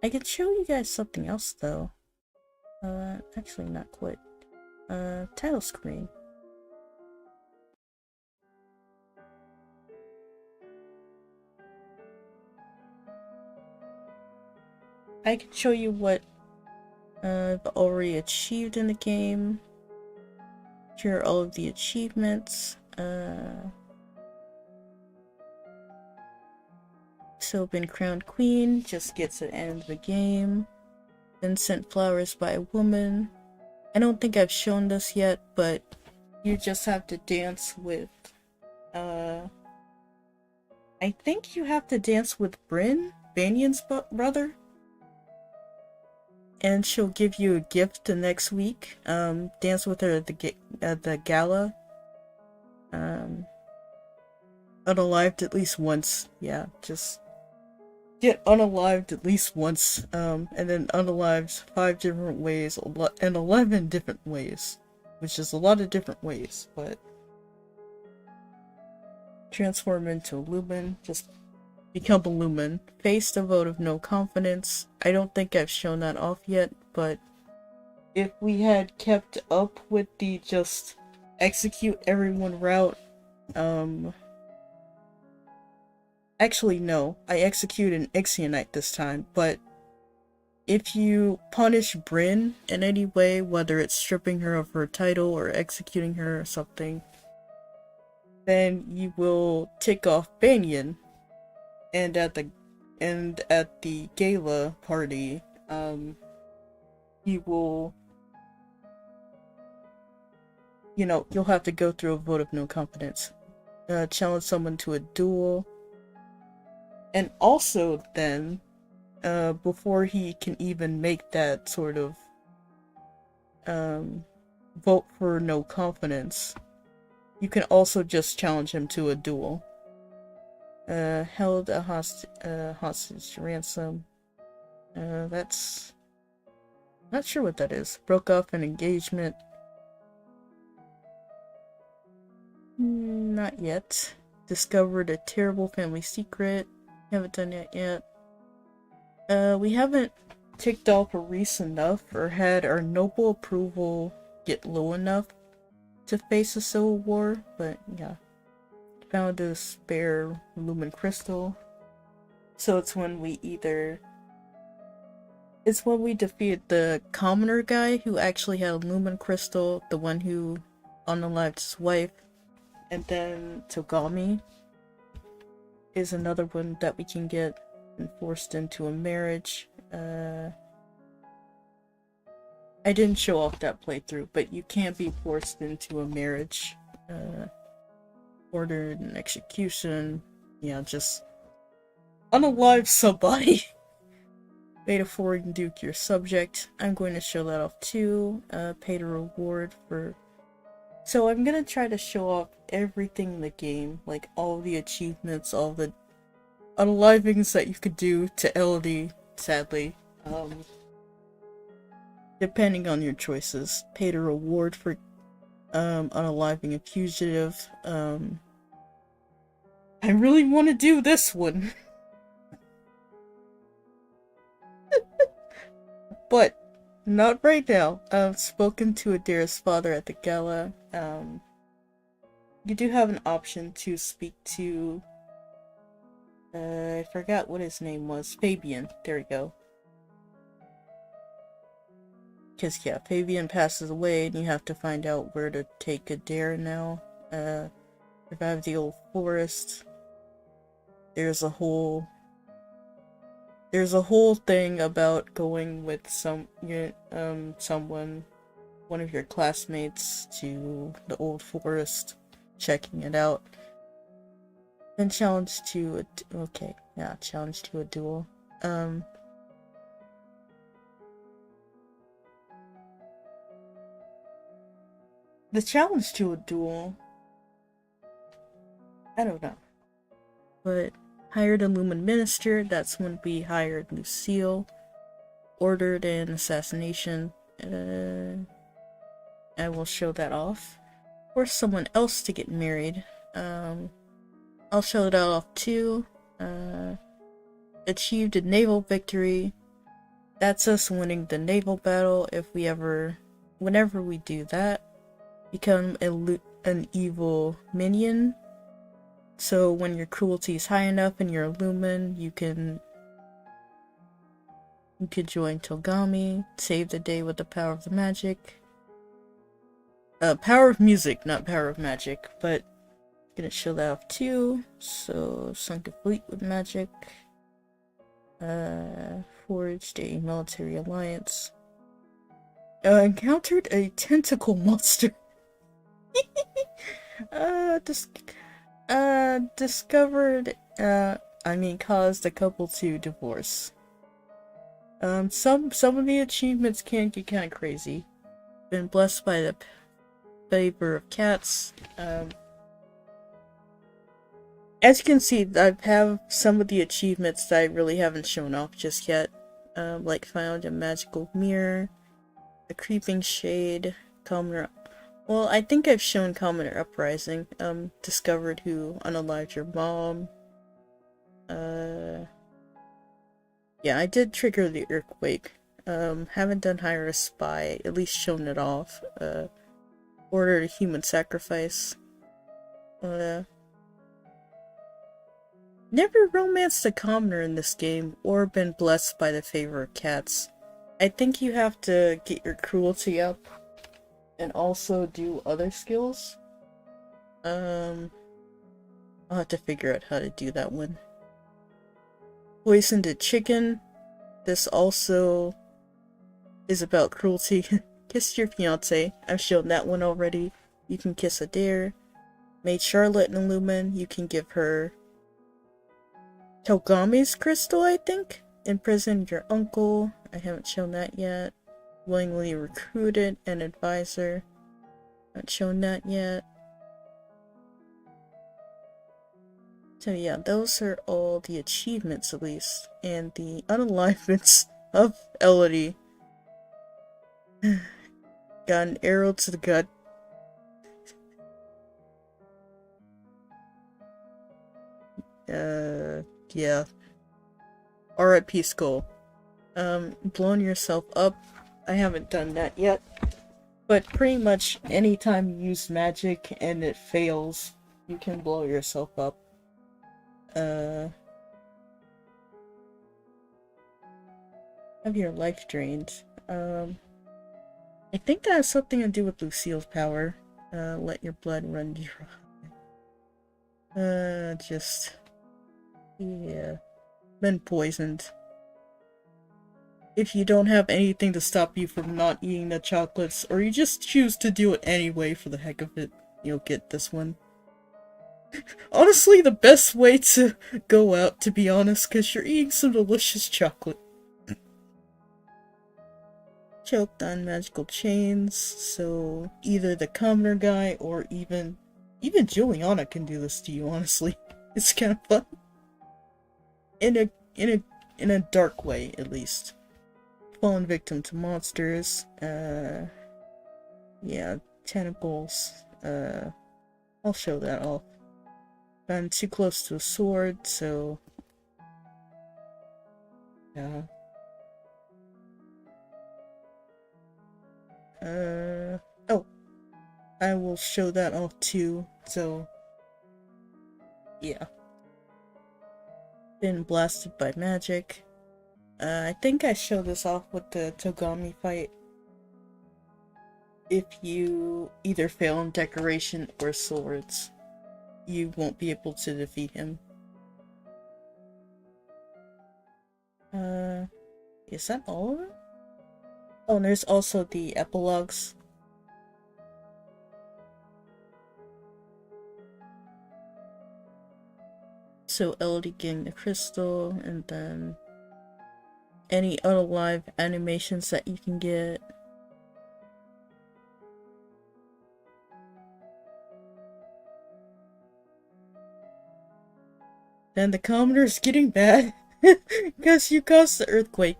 I could show you guys something else though. Actually not quite. Title screen. I can show you what I've already achieved in the game. Here are all of the achievements. So been crowned queen, just gets an end of the game. Been sent flowers by a woman. I don't think I've shown this yet, but you just have to dance with, I think you have to dance with Brynn, Banyan's brother. And she'll give you a gift the next week. Dance with her at the gala. Unalived at least once. Yeah, just get unalived at least once. And then unalived 5 different ways and 11 different ways. Which is a lot of different ways, but... Transform into a Lumen. Just become a Lumen. Face the vote of no confidence. I don't think I've shown that off yet, but if we had kept up with the just execute everyone route, actually no, I execute an Ixionite this time, but if you punish Brynn in any way, whether it's stripping her of her title or executing her or something, then you will tick off Banyan. And at the gala party, you will, you know, you'll have to go through a vote of no confidence. Challenge someone to a duel. And also then, before he can even make that sort of, vote for no confidence, you can also just challenge him to a duel. Held a hostage ransom. That's... not sure what that is. Broke off an engagement. Not yet. Discovered a terrible family secret. Haven't done that yet. We haven't ticked off a Reese enough or had our noble approval get low enough to face a civil war, but yeah. Found a spare Lumen Crystal. So it's when we defeated the commoner guy who actually had a Lumen Crystal, the one who unalived his wife, and then Togami is another one that we can get and forced into a marriage. I didn't show off that playthrough, but you can't be forced into a marriage. Ordered an execution. Yeah, just unalive somebody. Beta Foreign Duke your subject. I'm going to show that off too. Paid a reward for... So I'm gonna try to show off everything in the game. Like all the achievements, all unalivings that you could do to Elodie, sadly. Depending on your choices. Paid a reward for unaliving a fugitive. I really want to do this one. But not right now. I've spoken to Adira's father at the gala. You do have an option to speak to I forgot what his name was. Fabian. There we go. Because, yeah, Fabian passes away and you have to find out where to take Adira now. Revive the old forest. There's a whole thing about going with someone, one of your classmates, to the old forest, checking it out. Then challenge to a duel. The challenge to a duel, I don't know. But hired a Lumen Minister, that's when we hired Lucille. Ordered an assassination, I will show that off. Force someone else to get married, I'll show that off too. Achieved a naval victory, that's us winning the naval battle whenever we do that. Become an evil minion. So when your cruelty is high enough and you're a Lumen, you could join Togami, save the day with the power of the magic. Power of music, not power of magic, but I'm gonna show that off too. So sunk a fleet with magic. Forged a military alliance. Encountered a tentacle monster. Caused a couple to divorce. Some of the achievements can get kind of crazy. Been blessed by the favor of cats. As you can see, I have some of the achievements that I really haven't shown off just yet. Like found a magical mirror, a creeping shade, commoner. Well, I think I've shown Commoner Uprising. Discovered who unalived your mom. Yeah, I did trigger the earthquake. Haven't done hire a spy, at least shown it off. Ordered a human sacrifice. Never romanced a commoner in this game, or been blessed by the favor of cats. I think you have to get your cruelty up, and also do other skills. I'll have to figure out how to do that one. Poisoned a chicken. This also is about cruelty. Kiss your fiance. I've shown that one already. You can kiss a dare. Made Charlotte an Lumen. You can give her Togami's crystal, I think. Imprisoned your uncle. I haven't shown that yet. Willingly recruited an advisor. Haven't shown that yet. So yeah, those are all the achievements at least. And the unalivements of Elodie. Got an arrow to the gut. Yeah. R.I.P. Skull. Blowing yourself up. I haven't done that yet. But pretty much anytime you use magic and it fails, you can blow yourself up. Have your life drained. I think that has something to do with Lucille's power. Let your blood run dry. Yeah. Been poisoned. If you don't have anything to stop you from not eating the chocolates, or you just choose to do it anyway for the heck of it, you'll get this one. Honestly, the best way to go out, to be honest, because you're eating some delicious chocolate. Choked on magical chains, so either the commoner guy or even Juliana can do this to you, honestly. It's kind of fun. in a dark way, at least. Fallen victim to monsters. Yeah, tentacles. I'll show that off. I'm too close to a sword, so yeah. Oh, I will show that off too. So yeah, been blasted by magic. I think I showed this off with the Togami fight. If you either fail in decoration or swords, you won't be able to defeat him. Is that all of it? Oh, and there's also the epilogues. So Elodie getting the crystal, and then any unalive animations that you can get. Then the commoner's getting bad because you caused the earthquake.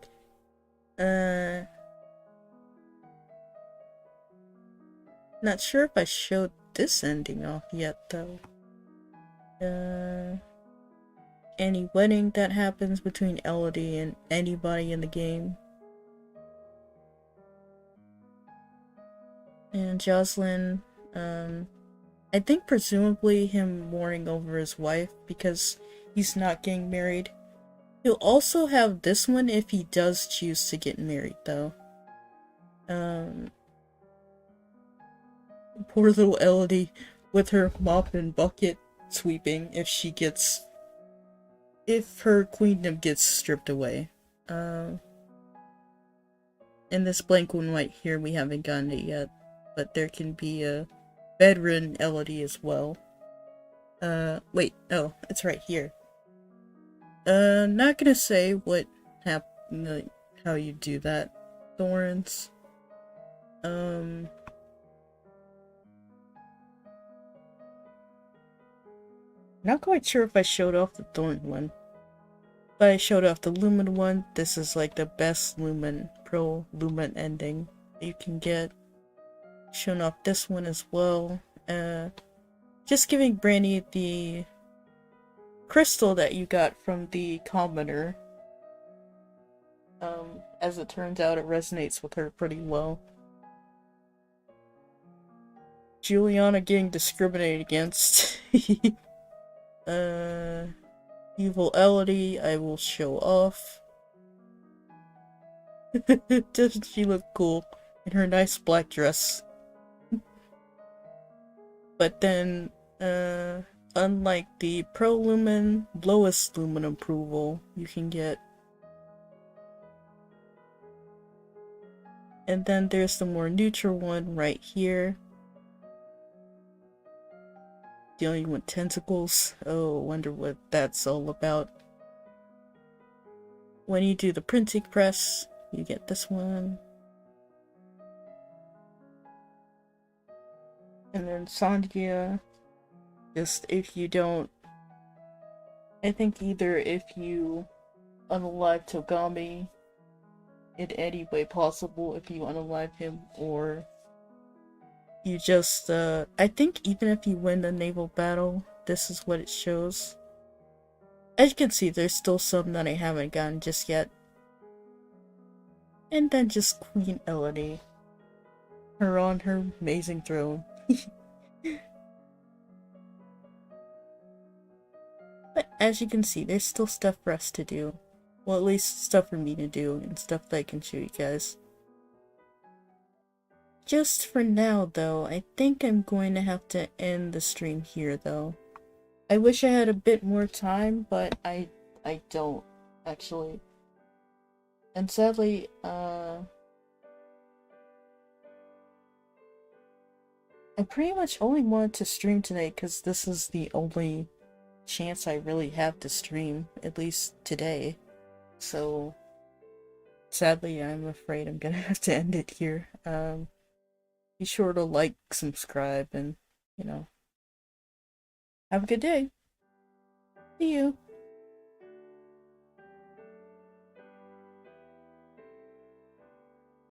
Not sure if I showed this ending off yet though. Any wedding that happens between Elodie and anybody in the game. And Jocelyn, I think presumably him mourning over his wife because he's not getting married. He'll also have this one if he does choose to get married though. Poor little Elodie with her mop and bucket sweeping if her queendom gets stripped away. And this blank one right here, we haven't gotten it yet, but there can be a bedridden Elodie as well. Wait, no, it's right here. Not gonna say what happened, how you do that, Thorns. Not quite sure if I showed off the Thorn one. But I showed off the Lumen one. This is like the best Pro Lumen ending you can get. Shown off this one as well. Just giving Brandy the crystal that you got from the commoner. As it turns out, it resonates with her pretty well. Juliana getting discriminated against. Evil Elodie, I will show off. Doesn't she look cool in her nice black dress? But then, unlike the Pro Lumen, lowest Lumen approval you can get. And then there's the more neutral one right here. Dealing with tentacles. Oh, wonder what that's all about. When you do the printing press, you get this one. And then Sandia, just if you don't... I think either if you unalive Togami in any way possible, if you unalive him, or you just, I think even if you win the naval battle, this is what it shows. As you can see, there's still some that I haven't gotten just yet. And then just Queen Elodie. Her on her amazing throne. But as you can see, there's still stuff for us to do. Well, at least stuff for me to do, and stuff that I can show you guys. Just for now, though, I think I'm going to have to end the stream here, though. I wish I had a bit more time, but I don't, actually. And sadly, I pretty much only wanted to stream today because this is the only chance I really have to stream, at least today. So, sadly, I'm afraid I'm gonna have to end it here. Be sure to like, subscribe, and, you know, have a good day. See you.